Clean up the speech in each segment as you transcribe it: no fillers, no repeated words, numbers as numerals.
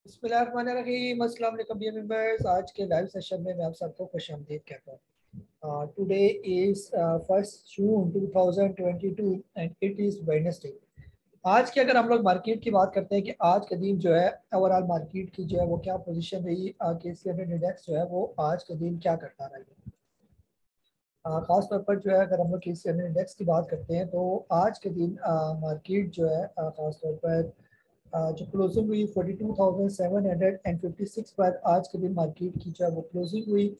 बिस्मिल्लाहिर्रहमानिर्रहीम। अस्सलाम वालेकुम डियर मेंबर्स। आज के लाइव सेशन में मैं आप सबको खुशामदीद कहता हूँ। Today is 1 June 2022 and it is Wednesday. आज की अगर हम लोग मार्केट की बात करते हैं कि आज के दिन जो है ओवरऑल मार्केट की जो है वो क्या पोजीशन रही, KC100 इंडेक्स जो है वो आज के दिन क्या करता रहा है। ख़ास तौर पर जो है अगर हम लोग KC100 इंडेक्स की बात करते हैं तो आज के दिन मार्केट जो है ख़ास तौर पर जो क्लोजिंग हुई 42,756 पर आज के दिन मार्केट की जो है वो क्लोजिंग हुई।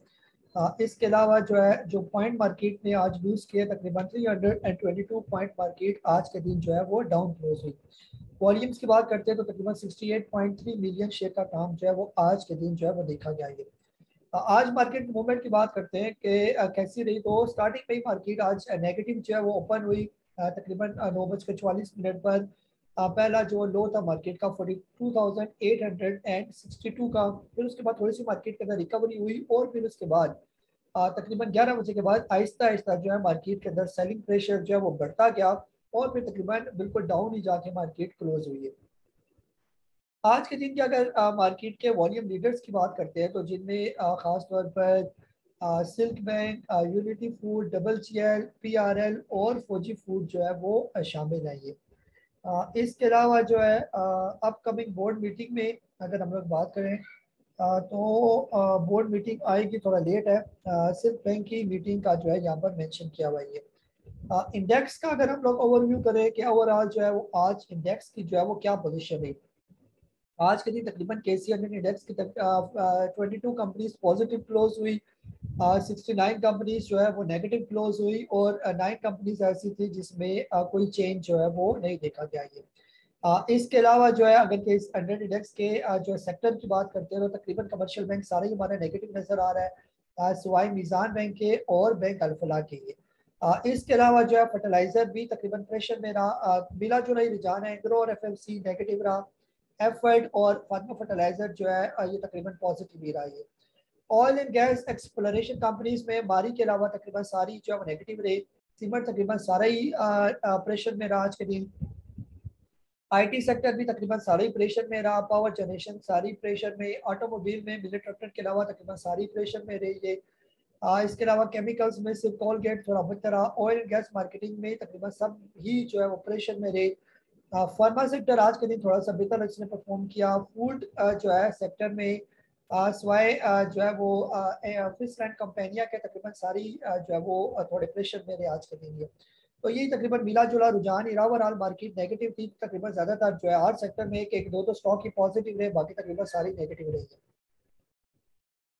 इसके अलावा जो है जो पॉइंट मार्केट ने आज लूज़ किया तकरीबन 322 पॉइंट मार्केट आज के दिन जो है वो डाउन क्लोज हुई। वॉल्यूम्स की बात करते हैं तो तकरीबन 68.3 मिलियन शेयर का काम जो है वो आज के दिन जो है वो देखा गया है। आज मार्केट मूवमेंट की बात करते हैं कि कैसी रही, तो स्टार्टिंग में ही मार्केट आज नेगेटिव जो है वो ओपन हुई तकरीबन 9:44 पर। पहला जो लो था मार्केट का 42,862 का, फिर उसके बाद थोड़ी सी मार्केट के अंदर रिकवरी हुई और फिर उसके बाद तकरीबन 11 बजे के बाद आहिस्ता आहिस्ता जो है मार्केट के अंदर सेलिंग प्रेशर जो है वो बढ़ता गया और फिर तकरीबन बिल्कुल डाउन ही जाके मार्केट क्लोज हुई है। आज के दिन की अगर मार्केट के वॉल्यूम लीडर्स की बात करते हैं तो जिनमें ख़ास तौर पर silk bank, unity food, WGL, PRL और फौजी फूड जो है वो शामिल है ये। इसके अलावा जो है अपकमिंग बोर्ड मीटिंग में अगर हम लोग बात करें तो बोर्ड मीटिंग आएगी, थोड़ा लेट है। सिल्क बैंक की मीटिंग का जो है यहाँ पर मेंशन किया हुआ है। इंडेक्स का अगर हम लोग ओवरव्यू करें कि ओवरऑल जो है वो आज इंडेक्स की जो है वो क्या पोजीशन है। आज के दिन तकरीबन KC100 इंडेक्स की 22 कंपनीज पॉजिटिव क्लोज हुई, 69 कंपनीज जो है वो नेगेटिव क्लोज हुई और 9 कंपनीज ऐसी थी जिसमें कोई चेंज जो है वो नहीं देखा गया है। इसके अलावा जो है अगर KC100 इंडेक्स के जो सेक्टर की बात करते हैं तो तकरीबन कमर्शियल बैंक सारे ही हमारे नेगेटिव नजर आ रहा है, सिवाय मीज़ान बैंक के और बैंक अल्फला के। इसके अलावा जो है फर्टिलाइजर भी तकरीबन प्रेशर में रहा, मिला जुला ही रुझान है। एग्रो और FMC नेगेटिव रहा, एफर्ड और फार्मा फर्टिलाइजर जो है ये तकरीबन पॉजिटिव ही रहा है। Oil and gas exploration companies में बारी के अलावा तकरीबन सारी जो है नेगेटिव रही। सीमेंट तकरीबन सारा ही प्रेशर में रहा आज के दिन। IT सेक्टर भी तकरीबन सारी प्रेशर में रहा, पावर जनरेशन सारी प्रेशर में, ऑटोमोबाइल में मिलिट्री ट्रैक्टर के अलावा तकरीबन सारी प्रेशर में रही है। इसके अलावा केमिकल्स में सिर्फ कोलगेट थोड़ा बेहतर रहा। ऑयल एंड गैस मार्केटिंग में तकरीबन सब ही जो है वो प्रेशर में रहे। फार्मा सेक्टर आज के दिन थोड़ा सा बेहतर इसने परफॉर्म किया। फूड जो है सेक्टर में स्वाय जो है वो फिश लैंड कंपनियां के तकरीबन सारी जो है वो थोड़े प्रेशर में रहे आज के दिन ये। तो ये तकरीबन मिला जुला रुझान ही रहा। ओवरऑल मार्केट नेगेटिव थी तकरीबन ज़्यादातर जो है हर सेक्टर में एक दो स्टॉक ही पॉजिटिव रहे, बाकी तकरीबन सारी नेगेटिव रही है।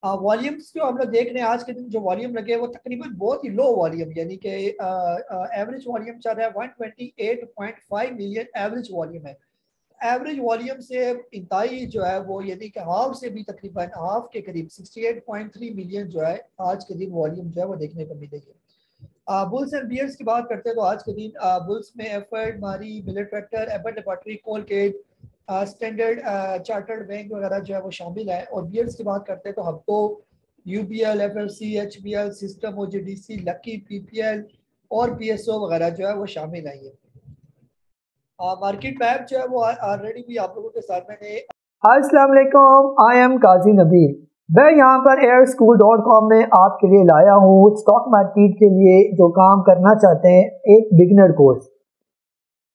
वॉल्यूम्स जो हम लोग देख रहे हैं आज के दिन जो वॉल्यूम लगे वो तकरीबन बहुत ही लो वॉल्यूम, यानी कि एवरेज वॉल्यूम चल रहा है 128.5 मिलियन एवरेज वॉल्यूम है। एवरेज वॉल्यूम से इंतहाई जो है वो यानी कि हाफ से भी तकरीबन हाफ के करीब 68.3 मिलियन जो है आज के दिन वॉल्यूम जो है वो देखने को मिलेगी। बुल्स एंड बियर्स की बात करते हैं तो आज के दिन बुल्स में एफर्ड, मारी, military tractor, Abbott laboratory, Colgate, standard chartered bank वगैरह जो है वो शामिल है। और बियर्स की बात करते हैं तो हब्को, UBL, FFC, HBL, system, OGDC, lucky, PPL और PSO वगैरह जो है वो शामिल है। ये मार्केट मैप जो है वो ऑलरेडी भी आप लोगों के साथ मैंने। अस्सलाम वालेकुम, आई एम काजी नबील। मैं यहाँ पर airschool.com में आपके लिए लाया हूँ स्टॉक मार्केट के लिए जो काम करना चाहते हैं एक बिगिनर कोर्स।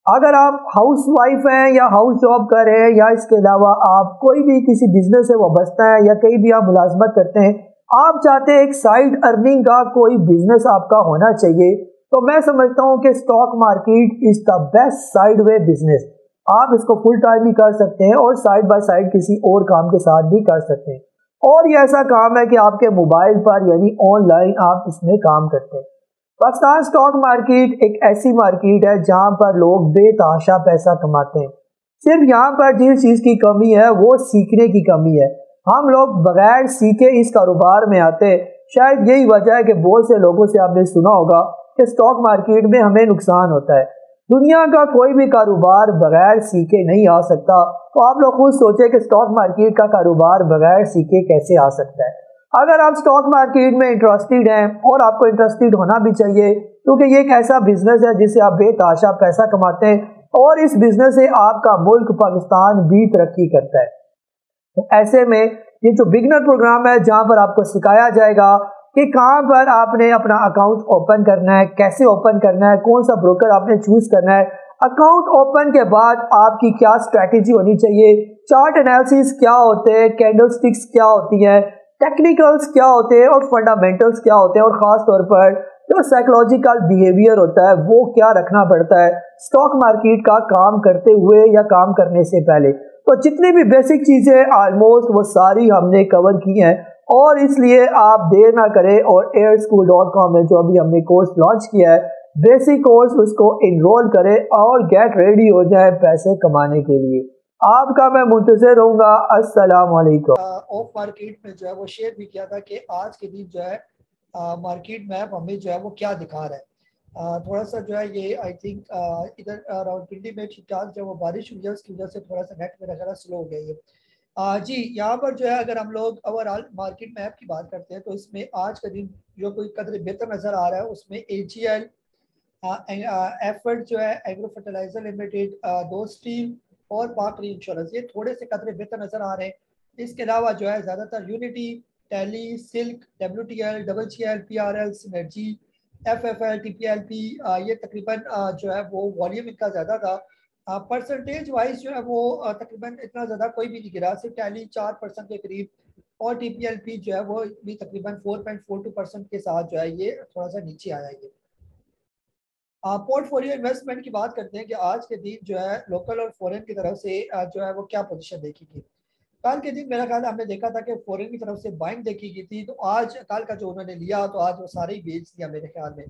अगर आप हाउस वाइफ हैं या हाउस जॉब कर रहे हैं या इसके अलावा आप कोई भी किसी बिजनेस से वाबस्ता है या कहीं भी आप मुलाजमत करते हैं, आप चाहते हैं एक साइड अर्निंग का कोई बिजनेस आपका होना चाहिए, तो मैं समझता हूँ कि stock market is the best side way business. आप इसको फुल टाइम भी कर सकते हैं और साइड बाय साइड किसी और काम के साथ भी कर सकते हैं। और ये ऐसा काम है कि आपके मोबाइल पर यानी ऑनलाइन आप इसमें काम करते हैं। पाकिस्तान स्टॉक मार्केट एक ऐसी मार्केट है जहां पर लोग बेतहाशा पैसा कमाते हैं। सिर्फ यहाँ पर जिस चीज की कमी है वो सीखने की कमी है। हम लोग बगैर सीखे इस कारोबार में आते हैं। शायद यही वजह है कि बहुत से लोगों से आपने सुना होगा कि स्टॉक मार्केट में हमें नुकसान होता है। दुनिया का कोई भी कारोबार बगैर सीखे नहीं आ सकता, तो आप लोग खुद सोचे कि स्टॉक मार्केट का कारोबार बगैर सीखे कैसे आ सकता है। अगर आप स्टॉक मार्केट में इंटरेस्टेड हैं, और आपको इंटरेस्टेड होना भी चाहिए क्योंकि ये एक ऐसा बिजनेस है जिससे आप बेतहाशा पैसा कमाते हैं और इस बिजनेस से आपका मुल्क पाकिस्तान भी तरक्की करता है। तो ऐसे में ये जो बिगनर प्रोग्राम है जहां पर आपको सिखाया जाएगा कि कहां पर आपने अपना अकाउंट ओपन करना है, कैसे ओपन करना है, कौन सा ब्रोकर आपने चूज करना है, अकाउंट ओपन के बाद आपकी क्या स्ट्रैटेजी होनी चाहिए, चार्ट एनालिसिस क्या होते हैं, कैंडलस्टिक्स क्या होती हैं, टेक्निकल्स क्या होते हैं और फंडामेंटल्स क्या होते हैं, और खास तौर पर जो साइकोलॉजिकल बिहेवियर होता है वो क्या रखना पड़ता है स्टॉक मार्केट का काम करते हुए या काम करने से पहले। तो जितनी भी बेसिक चीजें ऑलमोस्ट वो सारी हमने कवर की हैं, और इसलिए आप देर ना करें और airschool.com में जो अभी हमने कोर्स लॉन्च किया है बेसिक कोर्स, उसको इनरोल करें और गेट रेडी हो जाए पैसे कमाने के लिए। आपका मैं मुंतज़िर रहूंगा। अस्सलाम वालेकुम। ऑफ मार्केट में जो है वो शेयर भी किया था कि आज के दिन जो है मार्केट मैप हमें जो है वो क्या दिखा रहा है। थोड़ा सा जो है ये आई थिंक इधर रावलपिंडी में ठीक ठाक जो वो बारिश हुई है उसकी वजह से थोड़ा सा नेट मेरा ख्याल स्लो हो गया है। जी यहाँ पर जो है अगर हम लोग ओवरऑल मार्केट मैप की बात करते हैं तो इसमें आज का दिन जो कोई कदर बेहतर नज़र आ रहा है उसमें AGL, एफर्ट जो है एग्रो फर्टिलाइजर लिमिटेड, दो स्टील और पाक री इंश्योरेंस, ये थोड़े से कदरे बेहतर नज़र आ रहे हैं। इसके अलावा जो है ज़्यादातर Unity, Tele, Silk, WTL, WCL, PRL, Synergy, FFL, TPLP, ये तकरीबन जो है वो वॉल्यूम इनका ज़्यादा था। परसेंटेज वाइज जो है वो तकरीबन इतना ज़्यादा कोई भी नहीं गिरा, सिर्फ टैली 4% के करीब और TPLP जो है वो भी तकरीबन 4.42% के साथ जो है ये थोड़ा सा नीचे आया ये। पोर्टफोलियो इन्वेस्टमेंट की बात करते हैं कि आज के दिन जो है लोकल और फॉरेन की तरफ से जो है वो क्या पोजीशन देखेगी। कल के दिन मेरा ख्याल हमने देखा था कि फॉरेन की तरफ से बाइंग देखी गई थी, तो आज कल का जो उन्होंने लिया तो आज वो सारे ही बेच दिया मेरे ख्याल में।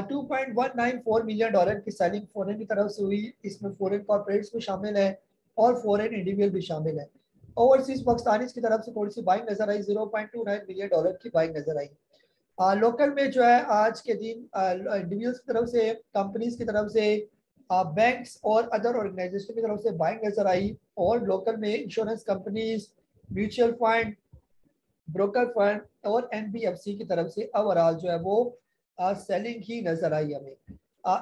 2.194 मिलियन डॉलर की सेलिंग फॉरेन की तरफ से हुई। इसमें फॉरेन कॉर्पोरेट्स भी शामिल है और फॉरेन इंडिविजुअल भी शामिल है। ओवरसीज पाकिस्तानी की तरफ से थोड़ी सी बाइंग नजर आई, 0.29 मिलियन डॉलर की बाइंग नजर आई। लोकल में जो है आज के दिन इंडिविजुअल्स की तरफ से, कंपनीज की तरफ से, बैंक्स और अदर ऑर्गेनाइजेशन की तरफ से बाइंग नजर आई, और लोकल में insurance companies, mutual fund, broker fund और NBFC की तरफ से ओवरऑल जो है वो सेलिंग ही नजर आई हमें।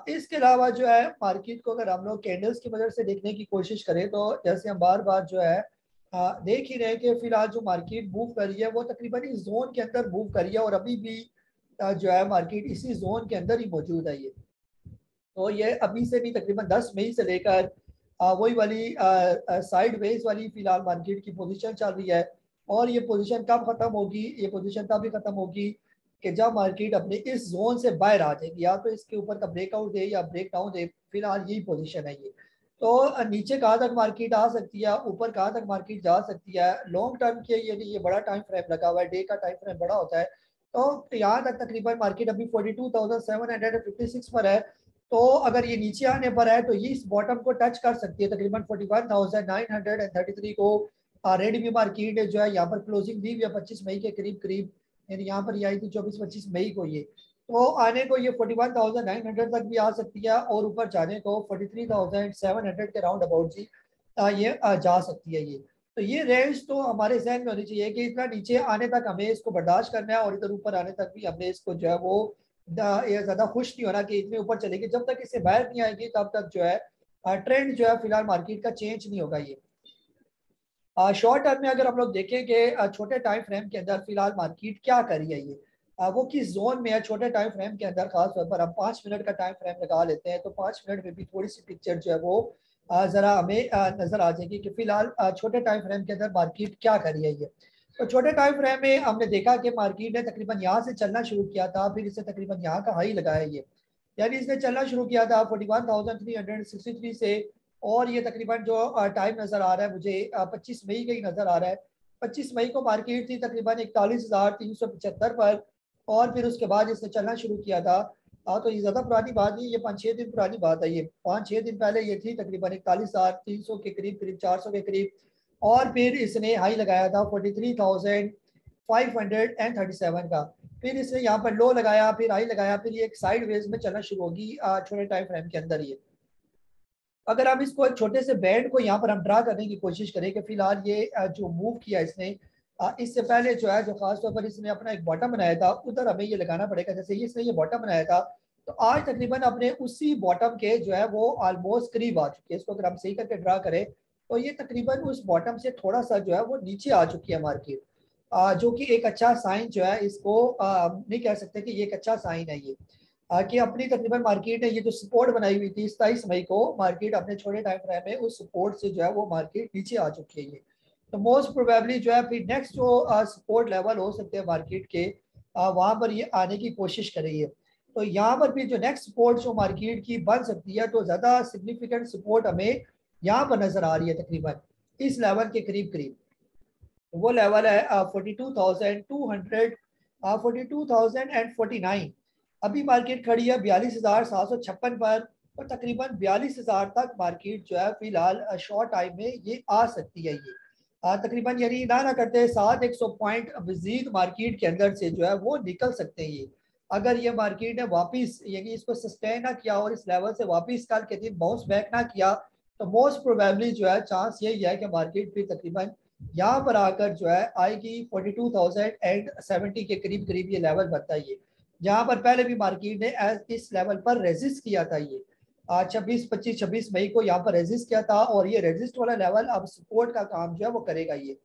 इसके अलावा जो है मार्केट को अगर हम लोग कैंडल्स की मदद से देखने की कोशिश करें तो जैसे हम बार बार जो है देख ही रहे कि फिलहाल जो मार्केट मूव कर रही है वो तकरीबन इस जोन के अंदर मूव कर रही है और अभी भी जो है मार्केट इसी जोन के अंदर ही मौजूद है। ये तो ये अभी से नहीं, तकरीबन 10 मई से लेकर वही वाली साइड वेज वाली फिलहाल मार्केट की पोजीशन चल रही है। और ये पोजीशन कब खत्म होगी, ये पोजीशन तभी खत्म होगी कि जब मार्केट अपने इस जोन से बाहर आ जाएगी, या तो इसके ऊपर का ब्रेकआउट दे या ब्रेक डाउन दे। फिलहाल यही पोजीशन है ये। तो नीचे कहाँ तक मार्केट आ सकती है, ऊपर कहाँ तक मार्केट जा सकती है, लॉन्ग टर्म के ये बड़ा टाइम फ्रेम लगा हुआ है, डे का टाइम फ्रेम बड़ा होता है। तो यहाँ तक तकरीबन मार्केट अभी 42,756 पर है। तो अगर ये नीचे आने पर है तो ये इस बॉटम को टच कर सकती है, तकरीबन 41,933 को। रेड भी मार्केट जो है यहाँ पर क्लोजिंग दी हुई है 25 मई के करीब करीब, यानी यहाँ पर ये आई थी 24-25 मई को। ये तो आने को ये 41,900 तक भी आ सकती है और ऊपर जाने को 43,700 के राउंड अबाउट जी ये जा सकती है ये। तो ये रेंज तो हमारे जहन में होनी चाहिए कि इतना नीचे आने तक हमें इसको बर्दाश्त करना है और इधर ऊपर आने तक भी हमने इसको जो है वो ये ज्यादा खुश नहीं होना कि इतने ऊपर चलेगी। जब तक इससे बाहर नहीं आएगी तब तक जो है ट्रेंड जो है फिलहाल मार्केट का चेंज नहीं होगा ये। शॉर्ट टर्म में अगर हम लोग देखें कि छोटे टाइम फ्रेम के अंदर फिलहाल मार्केट क्या कर रही है ये, वो किस जोन में है छोटे टाइम फ्रेम के अंदर, खास तौर पर हम 5 मिनट का टाइम फ्रेम लगा लेते हैं तो 5 मिनट में भी थोड़ी सी पिक्चर जो है वो जरा हमें नजर आ जाएगी कि फिलहाल छोटे टाइम फ्रेम के अंदर मार्केट क्या कर रही है ये। तो छोटे टाइम फ्रेम में हमने देखा कि मार्केट ने तकरीबन यहाँ से चलना शुरू किया था, फिर इसे तकरीबन यहाँ का हाई लगाया ये, यानी इसने चलना शुरू किया था 41,363 से, और ये तकरीबन जो टाइम नज़र आ रहा है मुझे 25 मई का ही नज़र आ रहा है। 25 मई को मार्केट थी तकरीबन 41,375 पर, और फिर उसके बाद इसने चलना शुरू किया था। तो ये ज़्यादा पुरानी बात नहीं, ये 5-6 दिन पुरानी बात है। ये 5-6 दिन पहले ये थी तकरीबन 41,300 के करीब करीब 400 के करीब, और फिर इसने हाई लगाया था 43,537 का। फिर इसने यहाँ पर लो लगाया, फिर हाई लगाया, फिर ये एक साइड वेज में चलना शुरू होगी छोटे टाइम फ्रेम के अंदर ये। अगर हम इसको एक छोटे से बैंड को यहाँ पर हम ड्रा करने की कोशिश करें कि फिलहाल ये जो मूव किया इसने, इससे पहले जो है जो खासतौर पर इसने अपना एक बॉटम बनाया था उधर हमें ये लगाना पड़ेगा। जैसे इसने ये बॉटम बनाया था तो आज तकरीबन अपने उसी बॉटम के जो है वो ऑलमोस्ट करीब आ चुके हैं। इसको अगर हम सही करके ड्रा करें तो ये तकरीबन उस बॉटम से थोड़ा सा जो है वो नीचे आ चुकी है मार्केट, जो कि एक अच्छा साइन जो है, इसको नहीं कह सकते कि ये एक अच्छा साइन है ये, कि अपनी तकरीबन मार्केट ने ये जो सपोर्ट बनाई हुई थी 27 मई को, मार्केट अपने छोटे टाइम फ्रेम में उस सपोर्ट से जो है वो मार्केट नीचे आ चुकी है ये। तो मोस्ट प्रोबेबली जो है फिर नेक्स्ट जो सपोर्ट लेवल हो सकते हैं मार्केट के, वहां पर ये आने की कोशिश कर रही है। तो यहाँ पर भी जो नेक्स्ट सपोर्ट जो मार्केट की बन सकती है, तो ज़्यादा सिग्निफिकेंट सपोर्ट हमें यहाँ पर नज़र आ रही है, तकरीबन इस लेवल के करीब करीब। वो लेवल है 42,200, 42,049। अभी मार्केट खड़ी है 42,756 पर, और तकरीबन 42,000 तक मार्केट जो है फिलहाल शॉर्ट टाइम में ये आ सकती है ये। तकरीबन यानी ना करते 700 पॉइंट मजीद मार्केट के अंदर से जो है वो निकल सकते हैं ये। अगर ये मार्केट ने वापिस यानी इसको सस्टेन ना किया और इस लेवल से वापिस कल के दिन बाउंस बैक ना किया, तो मोस्ट प्रोबेबली जो है चांस यही है कि मार्केट फिर तकरीबन यहाँ पर आकर जो है आएगी 42,070 के करीब करीब ये लेवल बनता है ये। जहाँ पर पहले भी मार्केट ने इस लेवल पर रेजिस्ट किया था ये 26 मई को यहाँ पर रेजिस्ट किया था, और ये रेजिस्ट वाला लेवल अब सपोर्ट का काम जो है वो करेगा ये।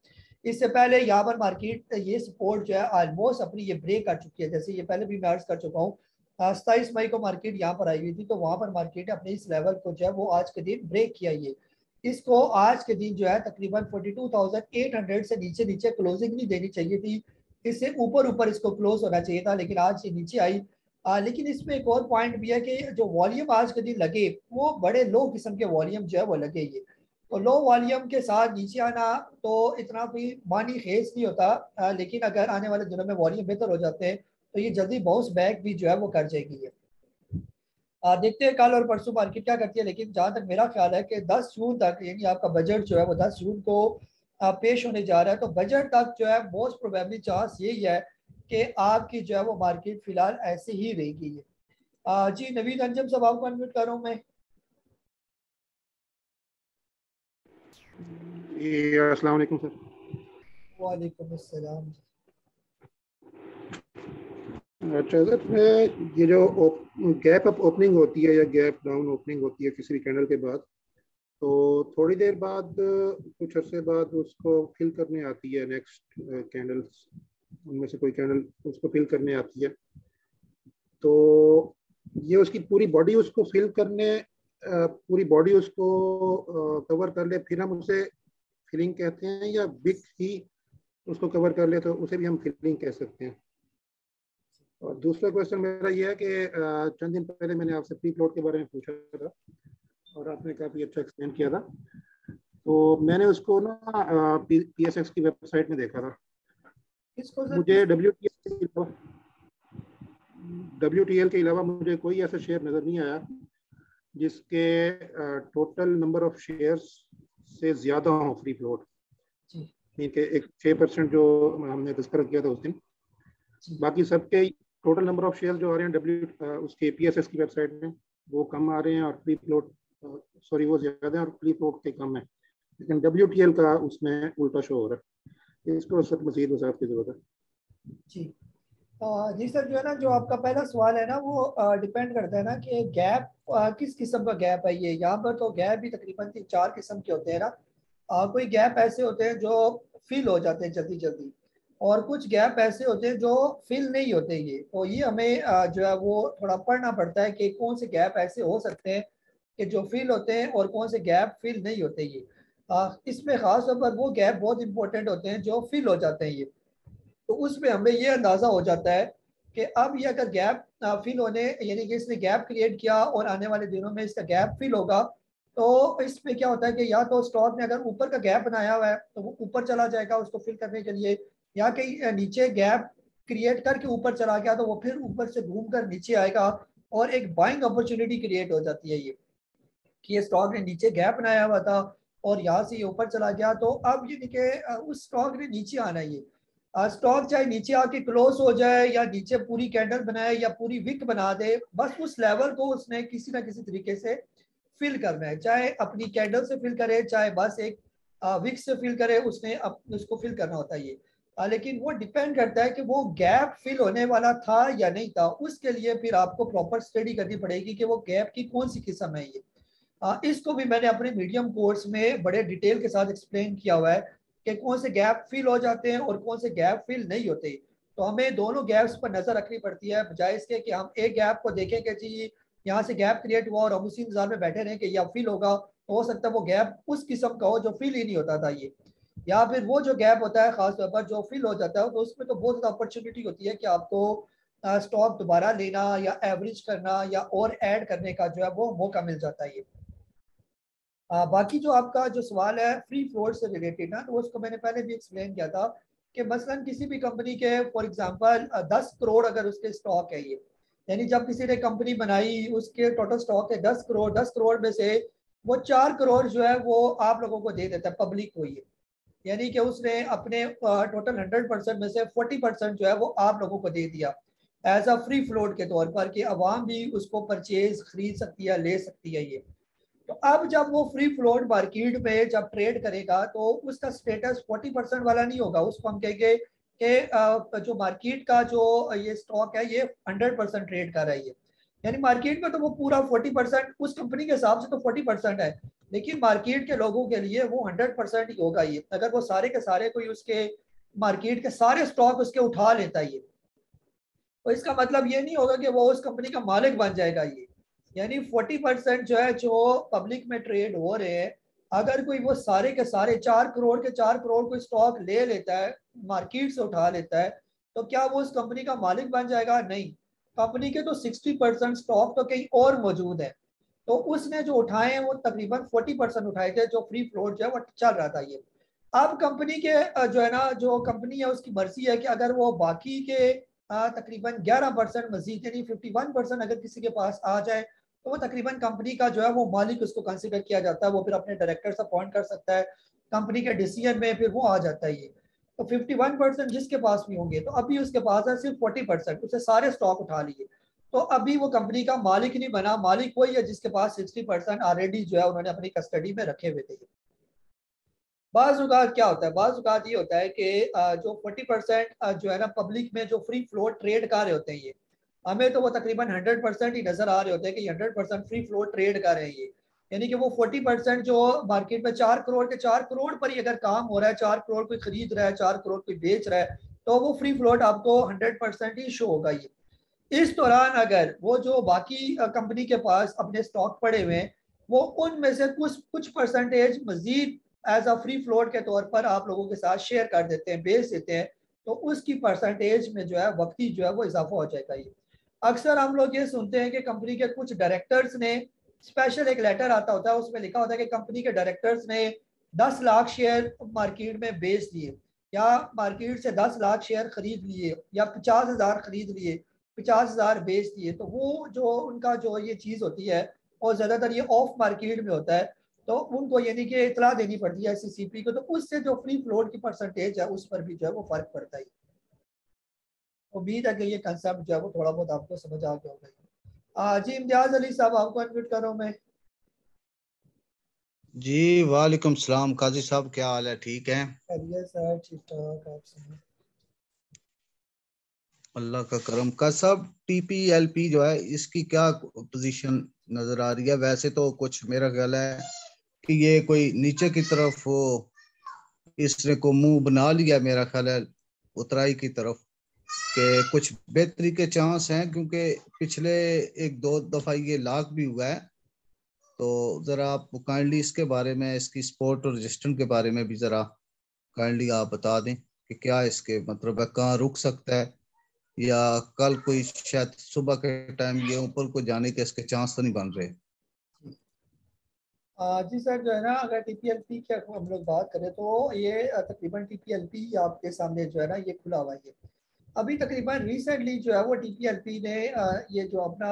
इससे पहले यहाँ पर मार्केट ये सपोर्ट जो है ऑलमोस्ट अपनी ये ब्रेक कर चुकी है, जैसे ये पहले भी मैं अर्ज कर चुका हूँ। 27 मई को मार्केट यहाँ पर आई हुई थी, तो वहां पर मार्केट ने अपने इस लेवल को जो है वो आज के दिन ब्रेक किया ये। इसको आज के दिन जो है तकरीबन 42,800 से नीचे नीचे क्लोजिंग नहीं देनी चाहिए थी, इससे ऊपर ऊपर इसको क्लोज होना चाहिए था, लेकिन आज ये नीचे आई। लेकिन इसमें एक और पॉइंट भी है कि जो वॉल्यूम आज के दिन लगे वो बड़े लो किस्म के वॉल्यूम जो है वो लगे ये। तो लो वॉल्यूम के साथ नीचे आना तो इतना कोई मानी खेस नहीं होता, लेकिन अगर आने वाले दिनों में वॉल्यूम बेहतर हो जाते हैं तो ये जल्दी बाउंस बैक भी जो है वो कर जाएगी ये। देखते हैं कल और परसों मार्केट क्या करती है, लेकिन जहां तक मेरा ख्याल है कि 10 जून तक यानी आपका बजट जो है वो 10 जून को पेश होने जा रहा है, तो बजट तक जो है मोस्ट प्रोबेबली चांस यही है कि आपकी जो है वो मार्केट फिलहाल ऐसे ही रहेगी। जी नवीद अंजम साहब आपको अनम्यूट कर रहा हूँ मैं। अस्सलाम वालेकुम सर। वालेकुम अस्सलाम। अच्छा सर, ये जो गैप अप ओपनिंग होती है या गैप डाउन ओपनिंग होती है किसी भी कैंडल के बाद, तो थोड़ी देर बाद कुछ अरसे बाद उसको फिल करने आती है नेक्स्ट कैंडल्स, उनमें से कोई कैंडल उसको फिल करने आती है, तो ये उसकी पूरी बॉडी उसको फिल करने पूरी बॉडी उसको कवर कर ले, फिर हम उसे फिलिंग कहते हैं, या विक ही उसको कवर कर ले तो उसे भी हम फिलिंग कह सकते हैं। और दूसरा क्वेश्चन मेरा ये है कि चंद दिन पहले मैंने आपसे प्री फ्लोट के बारे में पूछा था और आपने काफ़ी अच्छा एक्सप्लेन किया था, तो मैंने उसको ना PSX की वेबसाइट में देखा था। मुझे WTL के अलावा मुझे कोई ऐसा शेयर नज़र नहीं आया जिसके टोटल नंबर ऑफ शेयर्स से ज़्यादा हो फ्री फ्लोट, ठीक है, एक 6% जो हमने तस्करा किया था उस दिन। बाकी सबके टोटल नंबर ऑफ शेयर्स जो आ रहे हैं उसके PSX की वेबसाइट में वो कम आ रहे हैं, और फ्री फ्लोट वो ज़्यादा है और फ्री फ्लोट के कम है, लेकिन WTL का उसमें उल्टा शो हो रहा है। इसको सर मज़ीद वज़ाहत की ज़रूरत है। जी सर, जो है ना, जो आपका पहला सवाल है ना वो डिपेंड करता है ना कि गैप किस किस्म का गैप है ये। यहाँ पर तो गैप भी तकरीबन 3-4 किस्म के होते हैं ना। कोई गैप ऐसे होते हैं जो फिल हो जाते हैं जल्दी जल्दी, और कुछ गैप ऐसे होते हैं जो फिल नहीं होते ये। तो ये हमें जो है वो थोड़ा पढ़ना पड़ता है कि कौन से गैप ऐसे हो सकते हैं कि जो फिल होते हैं और कौन से गैप फिल नहीं होते ये। इसमें खास तौर पर वो गैप बहुत इंपॉर्टेंट होते हैं जो फिल हो जाते हैं ये। तो उसमें हमें ये अंदाज़ा हो जाता है कि अब ये अगर गैप फिल होने यानी कि इसने गैप क्रिएट किया और आने वाले दिनों में इसका गैप फिल होगा, तो इसमें क्या होता है कि या तो स्टॉक ने अगर ऊपर का गैप बनाया हुआ है तो वो ऊपर चला जाएगा उसको फिल करने के लिए, या कहीं नीचे गैप क्रिएट करके ऊपर चला गया तो वो फिर ऊपर से घूम कर नीचे आएगा और एक बाइंग अपॉर्चुनिटी क्रिएट हो जाती है ये, कि ये स्टॉक ने नीचे गैप बनाया हुआ था और यहाँ से ये ऊपर चला गया। तो अब ये कि उस स्टॉक ने नीचे आना है ये। स्टॉक चाहे नीचे आके क्लोज हो जाए या नीचे पूरी कैंडल बनाए या पूरी विक बना दे, बस उस लेवल को उसने किसी ना किसी तरीके से फिल करना है, चाहे अपनी कैंडल से फिल करे चाहे बस एक विक से फिल करे, उसने उसको फिल करना होता है ये। लेकिन वो डिपेंड करता है कि वो गैप फिल होने वाला था या नहीं था। उसके लिए फिर आपको प्रॉपर स्टडी करनी पड़ेगी कि वो गैप की कौन सी किस्म है ये। इसको भी मैंने अपने मीडियम कोर्स में बड़े डिटेल के साथ एक्सप्लेन किया हुआ है कि कौन से गैप फिल हो जाते हैं और कौन से गैप फिल नहीं होते। तो हमें दोनों गैप्स पर नजर रखनी पड़ती है, बजाय इसके कि हम एक गैप को देखें कि जी यहाँ से गैप क्रिएट हुआ और हम उसी इंतजार में बैठे रहें कि यह फिल होगा, तो हो सकता है वो गैप उस किस्म का हो जो फिल ही नहीं होता था ये, या फिर वो जो गैप होता है खासतौर पर जो फिल हो जाता है तो उसमें तो बहुत ज़्यादा अपॉर्चुनिटी होती है कि आपको स्टॉक दोबारा लेना या एवरेज करना या और ऐड करने का जो है वो मौका मिल जाता है ये। बाकी जो आपका जो सवाल है फ्री फ्लोट से रिलेटेड ना, तो उसको मैंने पहले भी एक्सप्लेन किया था कि मसलन किसी भी कंपनी के फॉर एग्जांपल 10 करोड़ अगर उसके स्टॉक है ये, यानी जब किसी ने कंपनी बनाई उसके टोटल स्टॉक है 10 करोड़, 10 करोड़ में से वो 4 करोड़ जो है वो आप लोगों को दे देता है पब्लिक को ये, यानी कि उसने अपने टोटल 100% में से 40% जो है वो आप लोगों को दे दिया एज अ फ्री फ्लोट के तौर पर कि अवाम भी उसको परचेज खरीद सकती है, ले सकती है ये। तो अब जब वो फ्री फ्लोट मार्केट में जब ट्रेड करेगा तो उसका स्टेटस 40% वाला नहीं होगा, उसको हम कहेंगे कि जो मार्केट का जो ये स्टॉक है ये 100% ट्रेड कर रही है, यानी मार्केट में तो वो पूरा 40% उस कंपनी के हिसाब से तो 40% है, लेकिन मार्केट के लोगों के लिए वो 100% ही होगा ये, अगर वो सारे के सारे कोई उसके मार्केट के सारे स्टॉक उसके उठा लेता है ये, तो इसका मतलब ये नहीं होगा कि वो उस कंपनी का मालिक बन जाएगा ये, यानी 40% जो है जो पब्लिक में ट्रेड हो रहे हैं, अगर कोई वो सारे के सारे 4 करोड़ के 4 करोड़ कोई स्टॉक ले लेता है मार्केट से उठा लेता है, तो क्या वो उस कंपनी का मालिक बन जाएगा? नहीं, कंपनी के तो 60% स्टॉक तो कहीं और मौजूद है, तो उसने जो उठाए हैं वो तकरीबन 40% उठाए थे, जो फ्री फ्लोट जो है वो चल रहा था ये। अब कंपनी के जो है ना जो कंपनी है उसकी मर्जी है कि अगर वो बाकी के तकरीबन 11% मजीद यानी 51% अगर किसी के पास आ जाए तो वो तकरीबन कंपनी का जो है वो मालिक उसको कंसिडर किया जाता है, वो फिर अपने डायरेक्टर्स अपॉइंट कर सकता है, कंपनी के डिसीजन में फिर वो आ जाता है ये। तो 51% जिसके पास भी होंगे, तो अभी उसके पास है सिर्फ 40%, उससे सारे स्टॉक उठा लिए, तो अभी वो कंपनी का मालिक नहीं बना, मालिक वही है जिसके पास 60% ऑलरेडी जो है उन्होंने अपनी कस्टडी में रखे हुए थे। बाज़ क्या होता है, बाज़ ये होता है कि जो 40% जो है ना पब्लिक में जो फ्री फ्लोट ट्रेड कर रहे होते हैं ये, हमें तो वो तकरीबन 100% ही नजर आ रहे होते हैं कि 100% फ्री फ्लोट ट्रेड कर रहे हैं ये, यानी कि वो 40% जो मार्केट में 4 करोड़ के 4 करोड़ पर ही अगर काम हो रहा है, 4 करोड़ कोई खरीद रहा है, 4 करोड़ कोई बेच रहा है, तो वो फ्री फ्लोट आपको 100% ही शो होगा ये। इस दौरान अगर वो जो बाकी कंपनी के पास अपने स्टॉक पड़े हुए हैं, वो उनमें से कुछ कुछ परसेंटेज मजीद एज अ फ्री फ्लोट के तौर पर आप लोगों के साथ शेयर कर देते हैं, बेच देते हैं, तो उसकी परसेंटेज में जो है वक्ती जो है वो इजाफा हो जाएगा ये। अक्सर हम लोग ये सुनते हैं कि कंपनी के कुछ डायरेक्टर्स ने स्पेशल एक लेटर आता होता है, उसमें लिखा होता है कि कंपनी के डायरेक्टर्स ने 10 लाख शेयर मार्केट में बेच दिए, या मार्केट से 10 लाख शेयर खरीद लिए, या 50,000 खरीद लिए, 50,000 बेच दिए, तो वो जो उनका जो ये चीज़ होती है और ज़्यादातर ये ऑफ मार्केट में होता है, तो उनको यानी कि इतला देनी पड़ती है सीसीपी को, तो उससे जो फ्री फ्लोट की परसेंटेज है उस पर भी जो है वो फर्क पड़ता है। उम्मीद है कि ये कंसेप्ट जो है वो थोड़ा बहुत आपको समझ आ गया होगा। जी इम्तियाज अली साहब, आपको अनम्यूट करो मैं। जी वालेकुम सलाम काजी साहब, क्या हाल है? ठीक है सर, ठीक ठाक, आप सुनाइए। अल्लाह का करम का सब। टीपीएलपी जो है इसकी क्या पोजीशन नजर आ रही है? वैसे तो कुछ मेरा ख्याल है कि ये कोई नीचे की तरफ वो इसने को मुंह बना लिया, मेरा ख्याल है उतराई की तरफ, के कुछ बेहतरी के चांस हैं, क्योंकि पिछले एक दो दफा ये लाख भी हुआ है। तो जरा आप काइंडली इसके बारे में, इसकी सपोर्ट और रजिस्टेंस के बारे में भी जरा काइंडली आप बता दें कि क्या इसके मतलब है, कहाँ रुक सकता है, या कल कोई शायद सुबह के टाइम ये ऊपर को जाने के इसके चांस तो नहीं बन रहे। जी सर, जो है ना अगर टीपीएलपी की हम लोग बात करें तो ये तकरीबन टीपीएलपी आपके सामने जो है ना ये खुला हुआ है। अभी तकरीबन रिसेंटली जो है वो टीपीएलपी ने ये जो अपना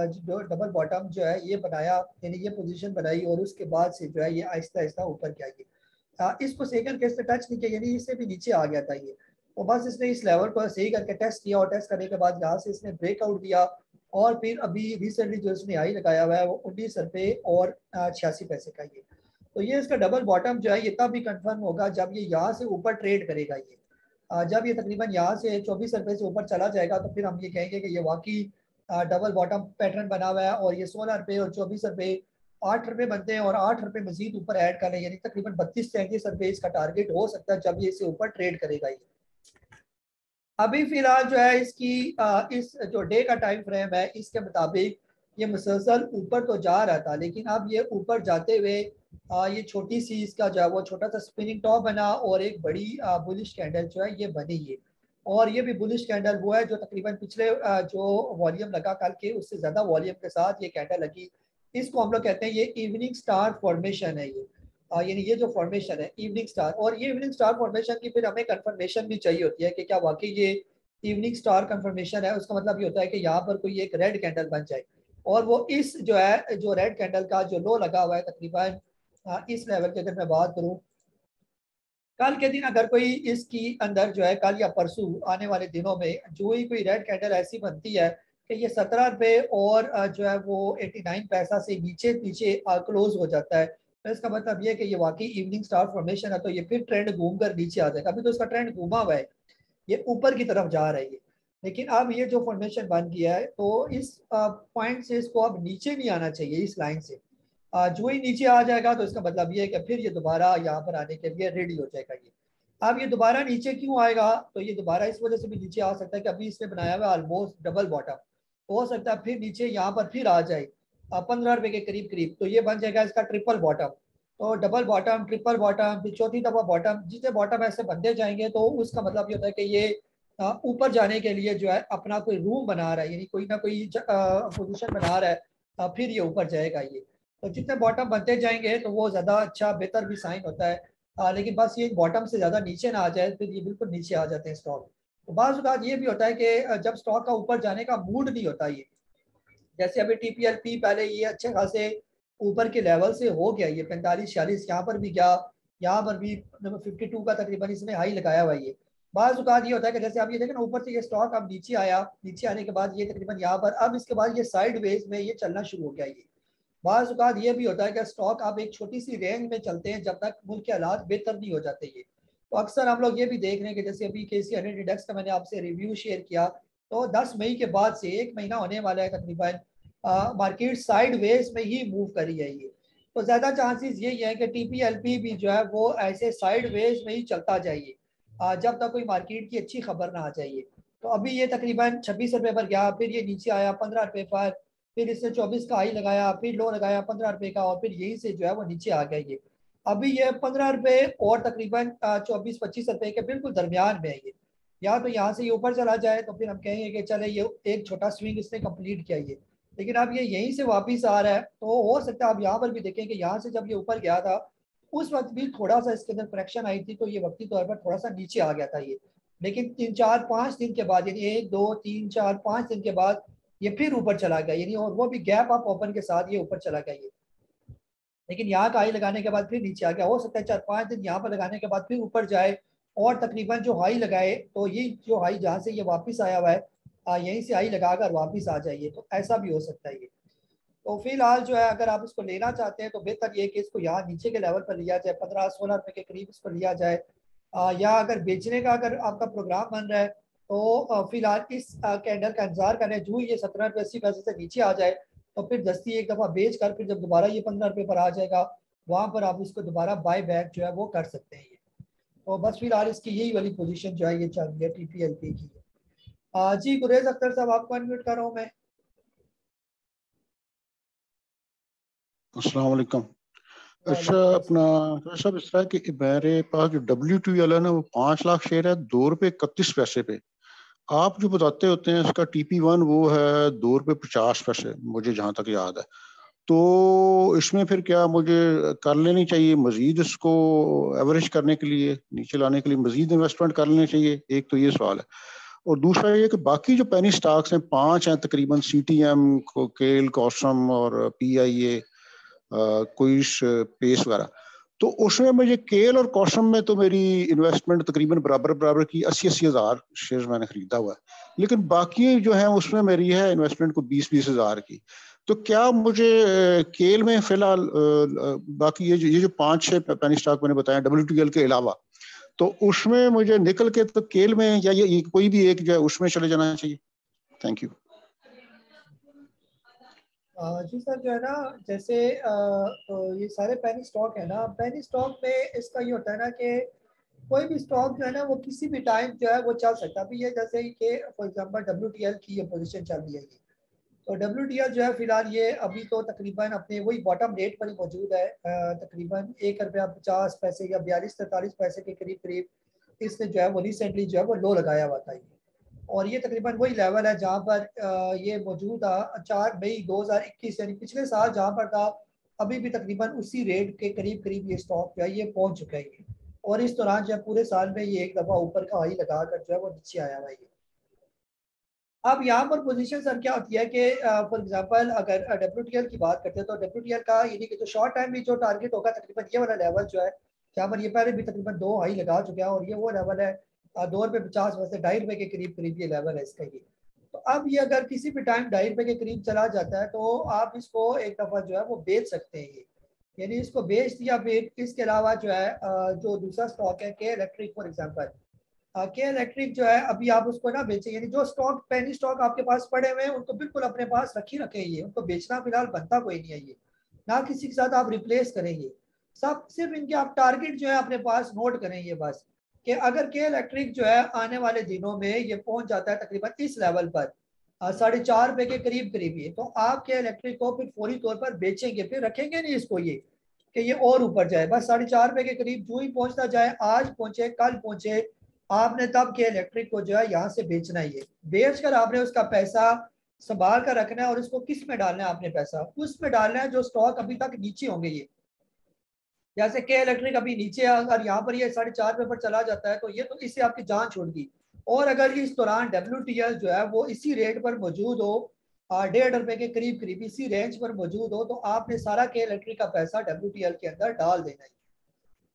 जो डबल बॉटम जो है ये बनाया, यानी ये पोजीशन बनाई, और उसके बाद से जो है ये आहिस्ता आहिस्ता ऊपर क्या ये इसको सेकंड केस से टच नहीं किया, यानी इससे भी नीचे आ गया था ये, तो बस इसने इस लेवल को सही करके टेस्ट किया, और टेस्ट करने के बाद यहाँ से इसने ब्रेकआउट दिया, और फिर अभी रिसेंटली जो इसने हाई लगाया हुआ है वो 19 रुपये और 86 पैसे का ये। तो ये इसका डबल बॉटम जो है ये तब भी कंफर्म होगा जब ये यहाँ से ऊपर ट्रेड करेगा ये। जब ये तकरीबन यहाँ से 24 रुपये से ऊपर चला जाएगा तो फिर हम ये कहेंगे कि ये वाकई डबल बॉटम पैटर्न बना हुआ है, और ये 16 रुपये और 24 रुपये 8 रुपए बनते हैं और 8 रुपए मजीद ऊपर ऐड कर लें, यानी तकरीबन 32 से 33 रुपए इसका टारगेट हो सकता है जब ये इससे ऊपर ट्रेड करेगा। ये अभी फिलहाल जो है इसकी इस जो डे का टाइम फ्रेम है इसके मुताबिक ये मुसलसल ऊपर तो जा रहा था, लेकिन अब ये ऊपर जाते हुए ये छोटी सी इसका जो है वो छोटा सा स्पिनिंग टॉप बना और एक बड़ी बुलिश कैंडल जो है ये बनी है। और ये भी बुलिश कैंडल वो है जो तकरीबन पिछले जो वॉल्यूम लगा कल के उससे ज़्यादा वॉल्यूम के साथ ये कैंडल लगी। इसको हम लोग कहते हैं ये इवनिंग स्टार फॉर्मेशन है। ये यानी ये जो फॉर्मेशन है इवनिंग स्टार, और ये इवनिंग स्टार फॉर्मेशन की फिर हमें कंफर्मेशन भी चाहिए होती है कि क्या वाकई ये इवनिंग स्टार कंफर्मेशन है। उसका मतलब ये होता है कि यहाँ पर कोई एक रेड कैंडल बन जाए और वो इस जो है जो रेड कैंडल का जो लो लगा हुआ है तकरीबन इस लेवल की अगर मैं बात करूँ कल के दिन अगर कोई इसकी अंदर जो है कल या परसों आने वाले दिनों में जो ही कोई रेड कैंडल ऐसी बनती है कि ये 17 रुपए और जो है वो 89 पैसा से नीचे नीचे क्लोज हो जाता है, तो इसका मतलब ये है कि ये वाकई इवनिंग स्टार फॉर्मेशन है। तो ये फिर ट्रेंड घूम कर नीचे आ जाएगा। अभी तो इसका ट्रेंड घूमा हुआ है, ये ऊपर की तरफ जा रही है, लेकिन अब ये जो फॉर्मेशन बन गया है तो इस पॉइंट से इसको अब नीचे नहीं आना चाहिए। इस लाइन से जो ही नीचे आ जाएगा तो इसका मतलब ये है कि फिर ये दोबारा यहाँ पर आने के लिए रेडी हो जाएगा। ये अब ये दोबारा नीचे क्यों आएगा, तो ये दोबारा इस वजह से भी नीचे आ सकता है कि अभी इसने बनाया हुआ ऑलमोस्ट डबल बॉटम, हो सकता है फिर नीचे यहाँ पर फिर आ जाए 15 रुपए के करीब करीब, तो ये बन जाएगा इसका ट्रिपल बॉटम। तो डबल बॉटम, ट्रिपल बॉटम, फिर चौथी दफा बॉटम, जितने बॉटम ऐसे बनते जाएंगे तो उसका मतलब ये होता है कि ये ऊपर जाने के लिए जो है अपना कोई रूम बना रहा है, यानी कोई ना कोई पोजीशन बना रहा है, फिर ये ऊपर जाएगा। ये तो जितने बॉटम बनते जाएंगे तो वो ज़्यादा अच्छा बेहतर भी साइन होता है। लेकिन बस ये बॉटम से ज़्यादा नीचे ना आ जाए, फिर ये बिल्कुल नीचे आ जाते हैं स्टॉक। तो बाज़ औक़ात ये भी होता है कि जब स्टॉक का ऊपर जाने का मूड नहीं होता, ये जैसे अभी TPLP पहले ये अच्छे खासे ऊपर के लेवल से हो गया, ये 45-46 यहाँ पर भी गया, यहाँ पर भी नंबर 52 का तकरीबन इसने हाई लगाया हुआ। ये बाज़ औक़ात ये होता है कि जैसे आप ये देखें ना ऊपर से ये स्टॉक अब नीचे आया, नीचे आने के बाद ये तकरीबन यहाँ पर अब इसके बाद ये साइड वेज में ये चलना शुरू हो गया। ये बाज़ औक़ात ये भी होता है कि स्टॉक आप एक छोटी सी रेंज में चलते हैं जब तक मुल्क के हालात बेहतर नहीं हो जाते। ये तो अक्सर हम लोग ये भी देख रहे हैं कि जैसे अभी KC 100 इंडेक्स का मैंने आपसे रिव्यू शेयर किया, तो 10 मई के बाद से 1 महीना होने वाला है तकरीबन, मार्केट साइड वेज में ही मूव करी है। ये तो ज़्यादा चांसेस यही है कि TPLP भी जो है वो ऐसे साइड वेज में ही चलता जाइए जब तक कोई मार्केट की अच्छी खबर ना आ जाइए। तो अभी ये तकरीबन 26 रुपये पर गया, फिर ये नीचे आया 15 रुपये पर, फिर इसने 24 का हाई लगाया, फिर लो लगाया 15 रुपये का, और फिर यहीं से जो है वो नीचे आ गया। ये अभी ये 15 रुपये और तकरीबन 24-25 रुपये के बिल्कुल दरमियान में है। ये या तो यहाँ से ये ऊपर चला जाए तो फिर हम कहेंगे कि चले ये एक छोटा स्विंग इसने कंप्लीट किया। ये लेकिन अब ये यहीं से वापस आ रहा है, तो हो सकता है आप यहाँ पर भी देखें कि यहाँ से जब ये ऊपर गया था उस वक्त भी थोड़ा सा इसके अंदर करेक्शन आई थी, तो ये वक्ती तौर पर थोड़ा सा नीचे आ गया था। ये लेकिन 3-4-5 दिन के बाद, यानी 1-2-3-4-5 दिन के बाद ये फिर ऊपर चला गया, यानी और वो भी गैप अप ओपन के साथ ये ऊपर चला गया। ये लेकिन यहाँ का हाई लगाने के बाद फिर नीचे आ गया। हो सकता है 4-5 दिन यहाँ पर लगाने के बाद फिर ऊपर जाए और तकरीबन जो हाई लगाए, तो ये जो हाई जहाँ से ये वापस आया हुआ है यहीं से हाई लगाकर वापस आ जाइए, तो ऐसा भी हो सकता है। ये तो फिलहाल जो है अगर आप इसको लेना चाहते हैं तो बेहतर ये कि इसको यहाँ नीचे के लेवल पर लिया जाए, 15-16 रुपए के करीब इसको लिया जाए, या अगर बेचने का अगर आपका प्रोग्राम बन रहा है तो फिलहाल इस कैंडल का इंतजार करें। जो ये 17 रुपये 80 पैसे से नीचे आ जाए तो फिर दस्ती एक दफ़ा बेच कर फिर जब दोबारा ये 15 रुपये पर आ जाएगा वहाँ पर आप इसको दोबारा बाय बैक जो है वो कर सकते हैं। ये तो बस फिलहाल इसकी यही वाली पोजीशन जो है ये चल रही है TPLP की। जी गुरेज अख्तर साहब आपको अनम्यूट कर रहा हूँ मैं। अस्सलाम वालेकुम। अच्छा अपना सब इस तरह कि मेरे पास जो WTL है ना वो 5 लाख शेयर है 2 रुपये 31 पैसे पे। आप जो बताते होते हैं इसका TP1 वो है 2 रुपये 50 पैसे, मुझे जहाँ तक याद है। तो इसमें फिर क्या मुझे कर लेनी चाहिए मजीद, इसको एवरेज करने के लिए नीचे लाने के लिए मजीद इन्वेस्टमेंट कर लेनी चाहिए? एक तो ये सवाल है। और दूसरा ये कि बाकी जो पेनी स्टॉक्स हैं 5 हैं तकरीबन, CTM, केल, कॉसम और PIA, कोई पेस वगैरह, तो उसमें मुझे केल और कॉसम में तो मेरी इन्वेस्टमेंट तकरीबन बराबर की 80-80 हज़ार शेयर मैंने खरीदा हुआ है, लेकिन बाकी जो है उसमें मेरी है इन्वेस्टमेंट को 20-20 हज़ार की। तो क्या मुझे केल में फिलहाल बाकी ये जो 5-6 पेनी स्टॉक मैंने बताया WTL के अलावा, तो उसमें मुझे निकल के तो केल में या ये कोई भी एक जो है उसमें चले जाना चाहिए? Thank you. जी सर, जो है ना, जैसे तो ये सारे पेनी स्टॉक है ना, पेनी स्टॉक में इसका ये होता है ना कि कोई भी स्टॉक जो है ना वो किसी भी टाइम जो है वो चल सकता है। अभी ये जैसे कि फॉर एग्जांपल WTL की ये पोजीशन चल रही है, ये तो WTL जो है फिलहाल ये अभी तो तकरीबन अपने वही बॉटम रेट पर ही मौजूद है। तकरीबन 1 रुपया 50 पैसे या 42-43 पैसे के करीब करीब इसने जो है वो रिसेंटली जो है वो लो लगाया हुआ था ये। और ये तकरीबन वही लेवल है जहाँ पर ये मौजूद था 4 मई 2021, यानी पिछले साल जहाँ पर था, अभी भी तकरीबन उसी रेट के करीब करीब ये स्टॉक जो है ये पहुंच चुका है ये। और इस दौरान जो है पूरे साल में ये एक दफ़ा ऊपर का हाई लगा कर जो है वो नीचे आया हुआ है ये। अब यहाँ पर पोजीशन सर क्या होती है कि फॉर एग्जांपल अगर WTL की बात करते हैं तो WTL का यानी कि जो शॉर्ट टाइम में जो टारगेट होगा तकरीबन ये वाला लेवल जो है, जहाँ पर ये पहले भी तकरीबन 2 हाई लगा चुके हैं, और ये वो लेवल है 2 रुपये 50 पैसे, 2.5 रुपये के करीब करीब ये लेवल है इसका ये। तो अब ये अगर किसी भी टाइम 2.5 रुपये के करीब चला जाता है तो आप इसको एक दफ़ा जो है वो बेच सकते हैं ये, यानी इसको बेच दिया। फिर इसके अलावा जो है जो दूसरा स्टॉक है के इलेक्ट्रिक फॉर एग्जाम्पल, के इलेक्ट्रिक जो है अभी आप उसको ना बेचें, यानी जो स्टॉक पेनी स्टॉक आपके पास पड़े हुए हैं उनको बिल्कुल अपने पास रखी रखेंगे, उनको बेचना फिलहाल बनता कोई नहीं है ये, ना किसी के साथ आप रिप्लेस करेंगे। सब सिर्फ इनके आप टारगेट जो है अपने पास नोट करेंगे बस, कि अगर के इलेक्ट्रिक जो है आने वाले दिनों में ये पहुंच जाता है तकरीबन इस लेवल पर 4.5 रुपये के करीब करीब ये, तो आप के इलेक्ट्रिक को फिर फौरी तौर पर बेचेंगे, फिर रखेंगे नहीं इसको ये कि ये और ऊपर जाए। बस 4.5 रुपये के करीब जो ही पहुंचता जाए, आज पहुंचे कल पहुंचे, आपने तब के इलेक्ट्रिक को जो है यहाँ से बेचना ही है। बेच कर आपने उसका पैसा संभाल कर रखना है, और इसको किस में डालना है आपने पैसा, उसमें डालना है जो स्टॉक अभी तक नीचे होंगे ये। जैसे के इलेक्ट्रिक अभी नीचे है, अगर यहाँ पर ये 4.5 रुपये पर चला जाता है तो ये तो इससे आपकी जान छोड़ दी। और अगर इस दौरान WTL जो है वो इसी रेट पर मौजूद हो, 1.5 रुपये के करीब करीब इसी रेंज पर मौजूद हो, तो आपने सारा के इलेक्ट्रिक का पैसा WTL के अंदर डाल देना है।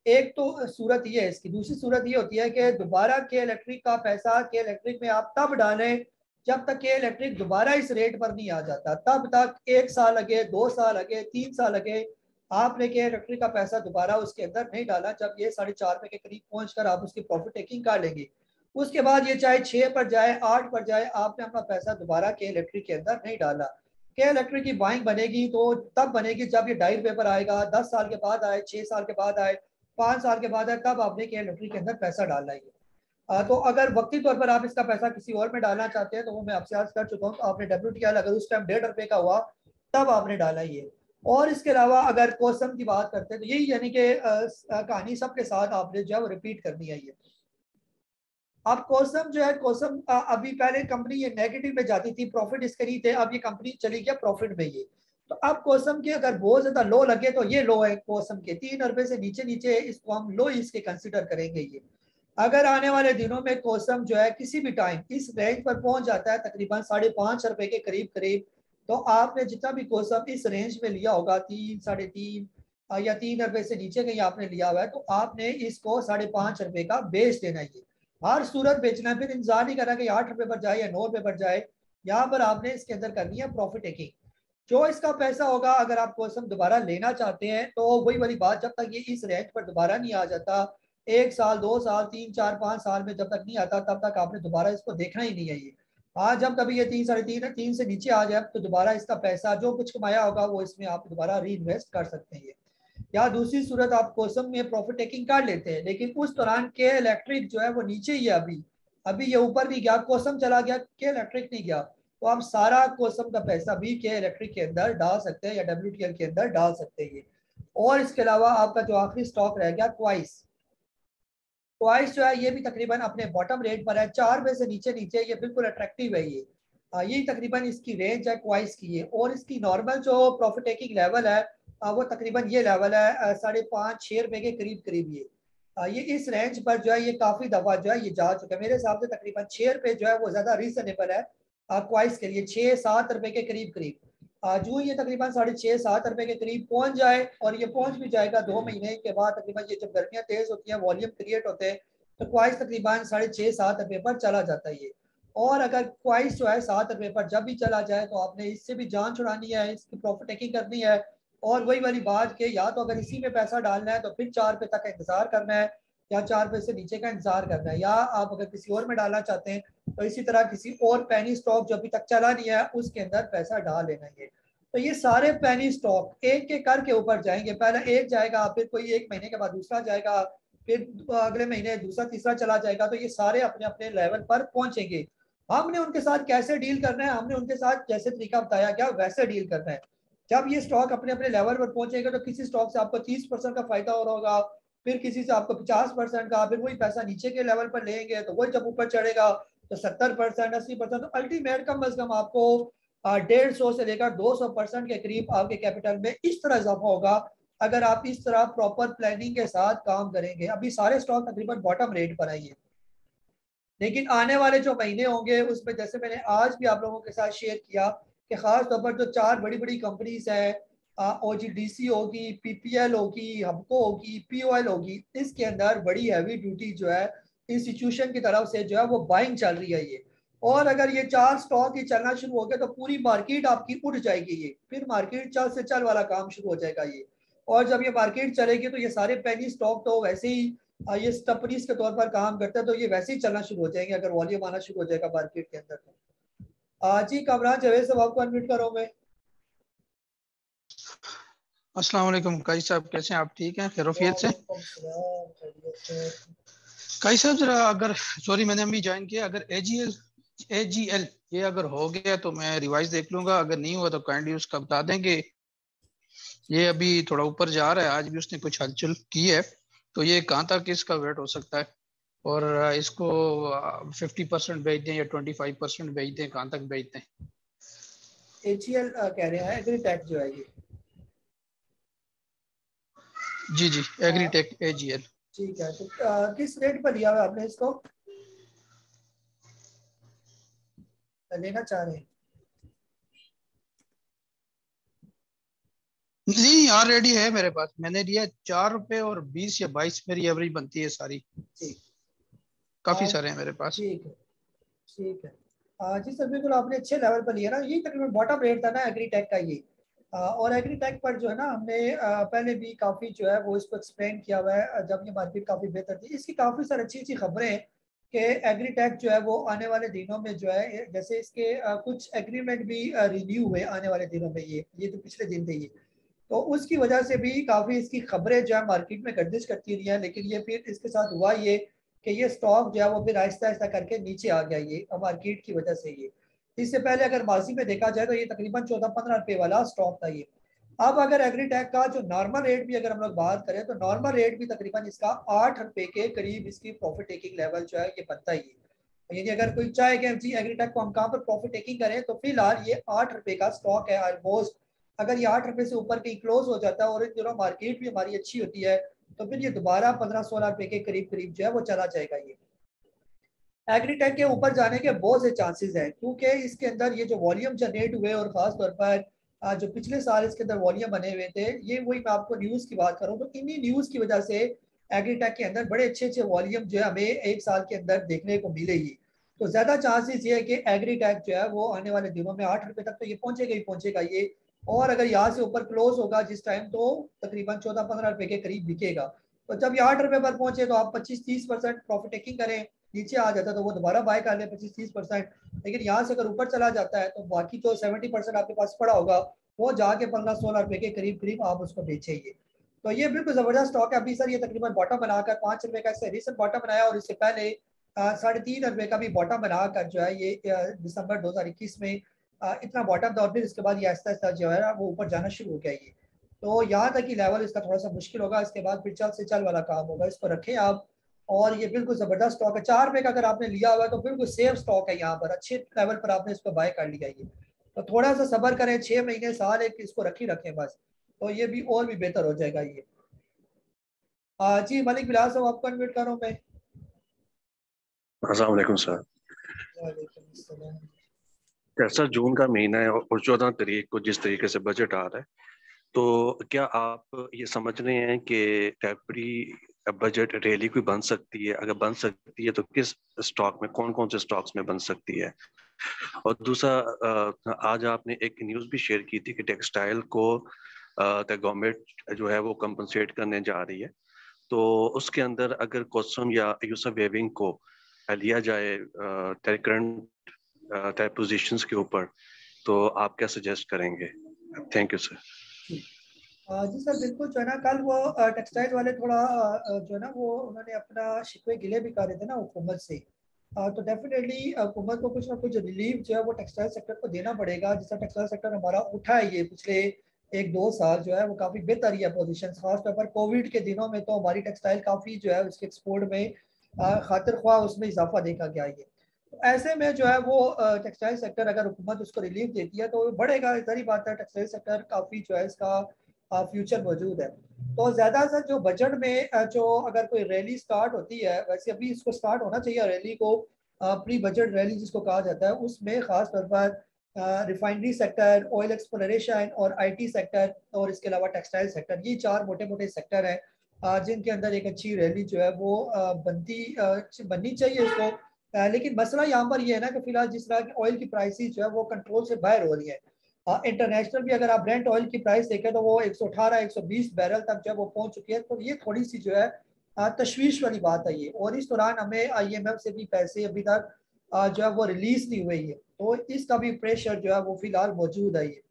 एक तो सूरत ये है इसकी। दूसरी सूरत ये होती है कि दोबारा के इलेक्ट्रिक का पैसा के इलेक्ट्रिक में आप तब डालें जब तक के इलेक्ट्रिक दोबारा इस रेट पर नहीं आ जाता, तब तक 1 साल लगे, 2 साल लगे, 3 साल लगे, आपने के इलेक्ट्रिक का पैसा दोबारा उसके अंदर नहीं डाला। जब ये 4.5 रुपये के करीब पहुंचकर आप उसकी प्रॉफिट टेकिंग कर लेंगे, उसके बाद ये चाहे 6 पर जाए, 8 पर जाए, आपने अपना पैसा दोबारा के इलेक्ट्रिक के अंदर नहीं डाला। के इलेक्ट्रिक की बाइंग बनेगी तो तब बनेगी जब ये 2.5 रुपये पर आएगा, 10 साल के बाद आए, 6 साल के बाद आए, 5 साल के बाद है, तब आपने के लॉटरी के अंदर पैसा डालना है। तो अगर वक्ती तौर पर आप इसका पैसा किसी और में डालना चाहते हैं तो वो मैं आपसे अर्ज कर चुका हूँ, तो आपने WTL अगर उस टाइम 1.5 रुपये का हुआ तब आपने डाला ये। और इसके अलावा अगर कोसम की बात करते हैं तो यही, यानी कि कहानी सबके साथ आपने जो है वो रिपीट करनी है ये। अब कोसम जो है, कोसम अभी पहले कंपनी ये नेगेटिव में जाती थी, प्रॉफिट इसके नहीं थे, अब ये कंपनी चली गया प्रॉफिट में ये। तो अब कोसम के अगर बहुत ज्यादा लो लगे तो ये लो है कोसम के, 3 रुपये से नीचे नीचे इसको हम लो इसके कंसिडर करेंगे ये। अगर आने वाले दिनों में कोसम जो है किसी भी टाइम इस रेंज पर पहुंच जाता है तकरीबन 5.5 रुपये के करीब करीब, तो आपने जितना भी कोसम इस रेंज में लिया होगा, 3, 3.5 या 3 रुपये से नीचे कहीं आपने लिया हुआ है, तो आपने इसको 5.5 रुपये का बेच देना है। हर सूरत बेचना है, फिर इंतजार नहीं करना कि 8 रुपये पर जाए या 9 रुपये पर जाए। यहाँ पर आपने इसके अंदर करनी है प्रॉफिट टेकिंग। जो इसका पैसा होगा, अगर आप कोसम दोबारा लेना चाहते हैं तो वही वाली बात, जब तक ये इस रेंज पर दोबारा नहीं आ जाता, 1 साल 2 साल 3 4 5 साल में जब तक नहीं आता, तब तक आपने दोबारा इसको देखना ही नहीं है ये। हाँ, जब कभी ये 3 3.5 से नीचे आ जाए तो दोबारा इसका पैसा जो कुछ कमाया होगा वो इसमें आप दोबारा री इन्वेस्ट कर सकते हैं। या दूसरी सूरत आप कोसम में प्रॉफिट टेकिंग कर लेते हैं, लेकिन उस दौरान के इलेक्ट्रिक जो है वो नीचे ही है, अभी अभी ये ऊपर नहीं गया, कोसम चला गया, के इलेक्ट्रिक नहीं गया, तो आप सारा कोसम का पैसा भी के इलेक्ट्रिक के अंदर डाल सकते हैं या WTL के अंदर डाल सकते हैं। और इसके अलावा आपका जो आखिरी स्टॉक रह गया क्वाइस, क्वाइस जो है ये भी तकरीबन अपने बॉटम रेट पर है, 4 रुपये से नीचे नीचे ये बिल्कुल अट्रैक्टिव है ये। यही तकरीबन इसकी रेंज है क्वाइस की ये। और इसकी नॉर्मल जो प्रॉफिट टेकिंग लेवल है वो तकरीबन ये लेवल है 5.5 6 रुपये के करीब करीब ये। ये इस रेंज पर जो है ये काफी दफा जो है ये जा चुका है, मेरे हिसाब से तकरीबन 6 रुपये जो है वो ज्यादा रीजनेबल है क्वाइस के लिए, 6 7 रुपये के करीब करीब। जो ये तकरीबन 6.5 7 रुपये के करीब पहुंच जाए, और ये पहुंच भी जाएगा 2 महीने के बाद, तकरीबन ये जब गर्मियां तेज होती हैं, वॉल्यूम क्रिएट होते हैं, तो क्वाइस तकरीबन 6.5 7 रुपये पर चला जाता है ये। और अगर क्वाइस जो है 7 रुपये पर जब भी चला जाए तो आपने इससे भी जान छुड़ानी है, इसकी प्रॉफिट टेकिंग करनी है। और वही वाली बात कि या तो अगर इसी में पैसा डालना है तो फिर 4 रुपये तक का इंतजार करना है, या 4 रुपये से नीचे का इंतजार करना है, या आप अगर किसी और में डालना चाहते हैं तो इसी तरह किसी और पेनी स्टॉक जो अभी तक चला नहीं है उसके अंदर पैसा डाल लेना है। तो ये सारे पेनी स्टॉक एक के कर के ऊपर जाएंगे। पहले एक जाएगा, फिर कोई एक महीने के बाद दूसरा जाएगा, फिर अगले महीने दूसरा तीसरा चला जाएगा। तो ये सारे अपने अपने लेवल पर पहुंचेंगे। हमने उनके साथ कैसे डील करना है, हमने उनके साथ जैसे तरीका बताया गया वैसे डील करना है। जब ये स्टॉक अपने अपने लेवल पर पहुंचेगा तो किसी स्टॉक से आपको 30% का फायदा हो रहा होगा, फिर किसी से आपको 50% का, फिर वही पैसा नीचे के लेवल पर लेंगे तो वही जब ऊपर चढ़ेगा तो 70%, 80%। तो अल्टीमेट कम अज कम आपको 150 से लेकर 200% के करीब आपके कैपिटल में इस तरह इजाफा होगा अगर आप इस तरह प्रॉपर प्लानिंग के साथ काम करेंगे। अभी सारे स्टॉक तकरीबन बॉटम रेट पर आइए, लेकिन आने वाले जो महीने होंगे उसमें जैसे मैंने आज भी आप लोगों के साथ शेयर किया कि खास तौर पर जो 4 बड़ी बड़ी कंपनीज हैं, OGDC होगी, PPL होगी, हमको होगी, POL होगी, इसके अंदर बड़ी हैवी ड्यूटी जो है इंस्टीट्यूशन की तरफ से जो है वो बाइंग चल रही है ये। और अगर ये 4 स्टॉक ही चलना शुरू हो गए तो पूरी मार्केट आपकी उठ जाएगी। ये फिर मार्केट चल से चल वाला काम शुरू हो जाएगा ये। और जब ये मार्केट चलेगी तो ये सारे पेनी स्टॉक तो वैसे ही ये स्टपनीज के तौर पर काम करते हैं, तो ये वैसे ही चलना शुरू हो जाएंगे अगर वॉल्यूम आना शुरू हो जाएगा मार्केट के अंदर। तो जी कामरान जावेद साहब आपको अनम्यूट करो मैं। अस्सलाम वालेकुम काई साहब, कैसे हैं आप? ठीक हैं खैरियत से? वालेकुम सलाम, खैरियत से। काई साहब जरा अगर, सॉरी मैंने अभी ज्वाइन किया, अगर AGL ये अगर हो गया तो मैं रिवाइज देख लूंगा, अगर नहीं हुआ तो काइंडली उसका बता देंगे। ये अभी थोड़ा ऊपर जा रहा है, आज भी उसने कुछ हलचल की है, तो ये कहाँ तक इसका वेट हो सकता है? और इसको 50% बेच दें या 25% बेच दें, कहाँ तक बेच दें? AGL कह रहे हैं एग्रीटेक जो है ये। जी जी, एग्रीटेक AGL। ठीक है, तो किस रेट पर लिया हुआ आपने इसको, लेना चाह रहे हैं? नहीं ऑलरेडी है मेरे पास, मैंने लिया 4 रुपए और 20 या 22 मेरी एवरेज बनती है सारी। ठीक, काफी सारे हैं मेरे पास। ठीक है, ठीक है। जी सर बिल्कुल आपने अच्छे लेवल पर लिया ना। ये तकरीबन बॉटम रेट था ना एग्रीटेक का ये। और एग्रीटेक पर जो है ना हमने पहले भी काफ़ी जो है वो इसको एक्सप्लेन किया हुआ है जब ये मार्केट काफ़ी बेहतर थी। इसकी काफ़ी सारी अच्छी अच्छी खबरें हैं कि एग्रीटेक जो है वो आने वाले दिनों में जो है, जैसे इसके कुछ एग्रीमेंट भी रिन्यू हुए आने वाले दिनों में। ये तो पिछले दिन थे ये, तो उसकी वजह से भी काफ़ी इसकी खबरें जो है मार्केट में गर्दिश करती रही हैं। लेकिन ये फिर इसके साथ हुआ ये कि ये स्टॉक जो है वो फिर आहिस्ता आहिस्ता करके नीचे आ गया ये मार्केट की वजह से। ये इससे पहले अगर माजी में देखा जाए तो ये तकरीबन 14-15 रुपए वाला स्टॉक था ये। अब अगर एग्रीटेक का जो नॉर्मल रेट भी अगर हम लोग बात करें तो नॉर्मल रेट भी तकरीबन इसका 8 रुपए के करीब इसकी प्रॉफिट टेकिंग लेवल जो है ये बनता ही है। यानी अगर कोई चाहे कि जी एग्रीटेक को हम कहाँ पर प्रॉफिट टेकिंग करें तो फिलहाल ये 8 रुपए का स्टॉक है ऑलमोस्ट। अगर ये 8 रुपए से ऊपर कहीं क्लोज हो जाता है और इन दिनों मार्केट भी हमारी अच्छी होती है तो फिर ये दोबारा 15-16 रुपए के करीब करीब जो है वो चला जाएगा। ये एग्रीटेक के ऊपर जाने के बहुत से चांसेस हैं क्योंकि इसके अंदर ये जो वॉल्यूम जनरेट हुए और खास तौर पर जो पिछले साल इसके अंदर वॉल्यूम बने हुए थे, ये वही मैं आपको न्यूज़ की बात करूँ तो इन्हीं न्यूज़ की वजह से एग्रीटेक के अंदर बड़े अच्छे अच्छे वॉल्यूम जो है हमें एक साल के अंदर देखने को मिलेगी। तो ज़्यादा चांसेस ये है कि एग्रीटेक जो है वो आने वाले दिनों में 8 रुपए तक तो ये पहुंचेगा ही पहुंचेगा ये। और अगर यहाँ से ऊपर क्लोज होगा जिस टाइम तो तकरीबन 14-15 रुपए के करीब बिकेगा। तो जब ये 8 रुपए पर पहुंचे तो आप 25-30% प्रॉफिट टेकिंग करें, नीचे आ जाता है तो वो दोबारा बाय कर ले 25-30%। लेकिन यहाँ से अगर ऊपर चला जाता है तो बाकी जो 70% आपके पास पड़ा होगा वो जाके 15-16 रुपए के करीब करीब आप उसको बेचेंगे। तो ये बिल्कुल जबरदस्त स्टॉक है। अभी सर ये तकरीबन बॉटम बनाकर 5 रुपए का इससे रिसेंट बॉटम बनाया और इससे पहले 3.5 रुपए का भी बॉटम बनाकर जो है ये दिसंबर 2021 में इतना बॉटम था और फिर इसके बाद ये आहिस्ता आहिस्ता जो है वो ऊपर जाना शुरू हो गया ये। तो यहाँ तक कि लेवल इसका थोड़ा सा मुश्किल होगा, इसके बाद फिर चल से चल वाला काम होगा। इसको रखें आप और ये बिल्कुल जबरदस्त स्टॉक है। 4 रुपए का अगर आपने लिया हुआ है तो बिल्कुल सेफ स्टॉक है, यहाँ पर अच्छे लेवल पर आपने इसको बाय कर लिया ये। तो थोड़ा सा सब्र करें, 6 महीने साल एक इसको रखें बस, तो ये भी और भी बेहतर हो जाएगा ये। जी मलिक बिलाल साहब आपको अनम्यूट कर रहा हूँ मैं। अस्सलाम वालेकुम सर। वालेकुम अस्सलाम। ऐसा जून का महीना है और 14 तारीख को जिस तरीके से बजट आ रहा है, तो क्या आप ये समझ रहे हैं कि टेम्पररी बजट रैली कोई बन सकती है? अगर बन सकती है तो किस स्टॉक में, कौन कौन से स्टॉक्स में बन सकती है? और दूसरा, आज आपने एक न्यूज़ भी शेयर की थी कि टेक्सटाइल को गवर्नमेंट जो है वो कंपनसेट करने जा रही है, तो उसके अंदर अगर कोसम या यूसुफ वेविंग को लिया जाए करंट टाइप पोजीशंस के ऊपर, तो आप क्या सजेस्ट करेंगे? Thank you sir. जी सर बिल्कुल, जो है ना कल वो टेक्सटाइल वाले थोड़ा जो है ना वो उन्होंने अपना शिकवे गिले भी करे थे ना हुकूमत से। तो डेफिनेटली हुकूमत को कुछ ना कुछ रिलीफ जो है वो टेक्सटाइल सेक्टर को देना पड़ेगा। जिसका टेक्सटाइल सेक्टर हमारा उठा है ये पिछले 1-2 साल जो है वो काफ़ी बेहतर है पोजीशन, खासतौर पर कोविड के दिनों में तो हमारी टेक्सटाइल काफ़ी जो है उसके एक्सपोर्ट में खातिर ख्वाह उसमें इजाफा देखा गया है। तो ऐसे में जो है वो टेक्सटाइल सेक्टर अगर हुकूमत उसको रिलीफ देती है तो बढ़ेगा, सारी बात है। टेक्सटाइल सेक्टर काफ़ी जो है इसका फ्यूचर मौजूद है। तो ज़्यादा से जो बजट में जो अगर कोई रैली स्टार्ट होती है, वैसे अभी इसको स्टार्ट होना चाहिए रैली को, प्री बजट रैली जिसको कहा जाता है, उसमें ख़ास तौर पर रिफाइनरी सेक्टर, ऑयल एक्सप्लोरेशन और आईटी सेक्टर और इसके अलावा टेक्सटाइल सेक्टर, ये 4 मोटे मोटे सेक्टर हैं जिनके अंदर एक अच्छी रैली जो है वो बननी चाहिए इसको। लेकिन मसला यहाँ पर ये है ना कि फिलहाल जिस तरह की ऑयल की प्राइसेस जो है वो कंट्रोल से बाहर हो रही है। इंटरनेशनल भी अगर आप ब्रेंट ऑयल की प्राइस देखें तो वो 118-120 बैरल तक जब वो पहुंच चुकी है, तो ये थोड़ी सी जो है तशवीश वाली बात है ये। और इस दौरान हमें IMF से भी पैसे अभी तक जो है वो रिलीज नहीं हुए है, तो इसका भी प्रेशर जो है वो फिलहाल मौजूद है ये।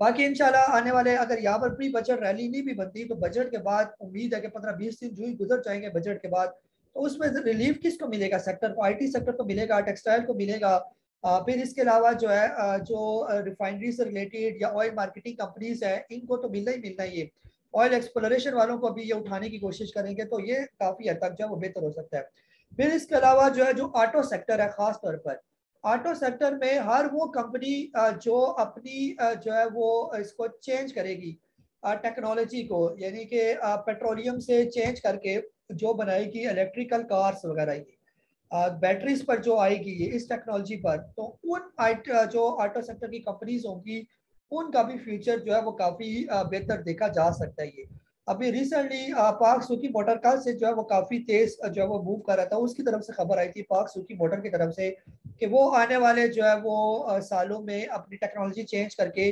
बाकी इंशाल्लाह आने वाले अगर यहाँ पर प्री बजट रैली नहीं भी बनती तो बजट के बाद उम्मीद है कि 15-20 दिन जो ही गुजर जाएंगे बजट के बाद, तो उसमें रिलीफ किसको मिलेगा? सेक्टर को, IT सेक्टर को मिलेगा, टेक्सटाइल को मिलेगा। फिर इसके अलावा जो है जो रिफाइनरी से रिलेटेड या ऑयल मार्केटिंग कंपनीज है इनको तो मिलना ही मिलना ही है। ऑयल एक्सप्लोरेशन वालों को भी ये उठाने की कोशिश करेंगे तो ये काफ़ी हद तक जो है वो बेहतर हो सकता है। फिर इसके अलावा जो है जो ऑटो सेक्टर है, ख़ास तौर पर ऑटो सेक्टर में हर वो कंपनी जो अपनी जो है वो इसको चेंज करेगी टेक्नोलॉजी को, यानी कि पेट्रोलियम से चेंज करके जो बनाएगी इलेक्ट्रिकल कार्स वगैरह, ये बैटरीज पर जो आएगी ये इस टेक्नोलॉजी पर, तो उन जो ऑटो सेक्टर की कंपनीज होंगी उनका भी फ्यूचर जो है वो काफ़ी बेहतर देखा जा सकता है ये। अभी रिसेंटली पाक सुकी मोटर कल से जो है वो काफ़ी तेज जो है वो मूव कर रहा था, उसकी तरफ से खबर आई थी पाक सुकी मोटर की तरफ से कि वो आने वाले जो है वो सालों में अपनी टेक्नोलॉजी चेंज करके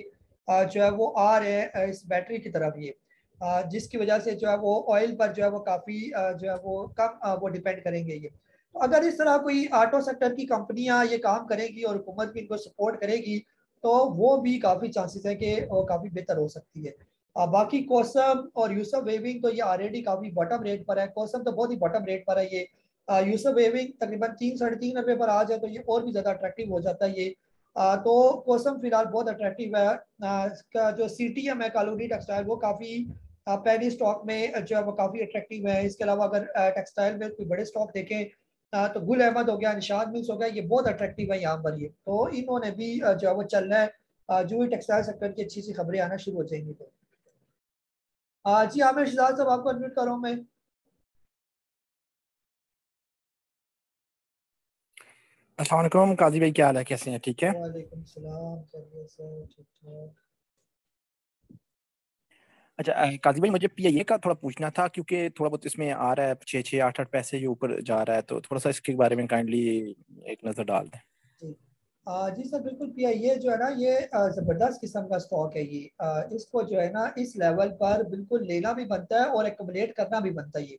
जो है वो आ रहे हैं इस बैटरी की तरफ ये, जिसकी वजह से जो है वो ऑयल पर जो है वो काफ़ी जो है वो कम वो डिपेंड करेंगे ये। तो अगर इस तरह कोई ऑटो सेक्टर की कंपनियां ये काम करेगी और हुकूमत भी इनको सपोर्ट करेगी तो वो भी काफ़ी चांसेस है कि वो काफ़ी बेहतर हो सकती है। बाकी कोसम और यूसफ वेविंग तो ये ऑलरेडी काफ़ी बॉटम रेट पर है। कोसम तो बहुत ही बॉटम रेट पर है ये। यूसफ वेविंग तकरीबन 3-3.5 रुपये पर आ जाए तो ये और भी ज़्यादा अट्रैक्टिव हो जाता है ये। तो कोसम फिलहाल बहुत अट्रैक्टिव है। इसका जो CTM है कॉलोनी टेक्सटाइल वो काफ़ी पेनी स्टॉक में जो है वो काफ़ी अट्रैक्टिव है। इसके अलावा अगर टेक्सटाइल में कोई बड़े स्टॉक देखें तो गुल अहमद हो गया, निशाद मिल्स हो गया, ये बहुत अट्रैक्टिव है यहाँ पर ये, तो इन्होंने भी जो है वो चलना है। जो ही टेक्सटाइल सेक्टर की अच्छी सी खबरें आना शुरू हो जाएंगी तो जी आमिर शहजाद साहब आपको अनम्यूट कर रहा हूँ मैं। अस्सलाम वालेकुम काजी भाई, क्या हाल है, कैसे हैं? ठीक है। वालेकुम सलाम, ठीक ठाक। अच्छा काजी भाई, मुझे PIA का थोड़ा पूछना था क्योंकि थोड़ा बहुत इसमें आ रहा है 6-8 पैसे जो ऊपर जा रहा है, तो थोड़ा सा इसके बारे में काइंडली एक नज़र डाल दें। जी सर बिल्कुल। PIA जो है ना ये ज़बरदस्त किस्म का स्टॉक है ये। इसको जो है ना इस लेवल पर बिल्कुल लेना भी बनता है और एक्युमुलेट करना भी बनता है ये।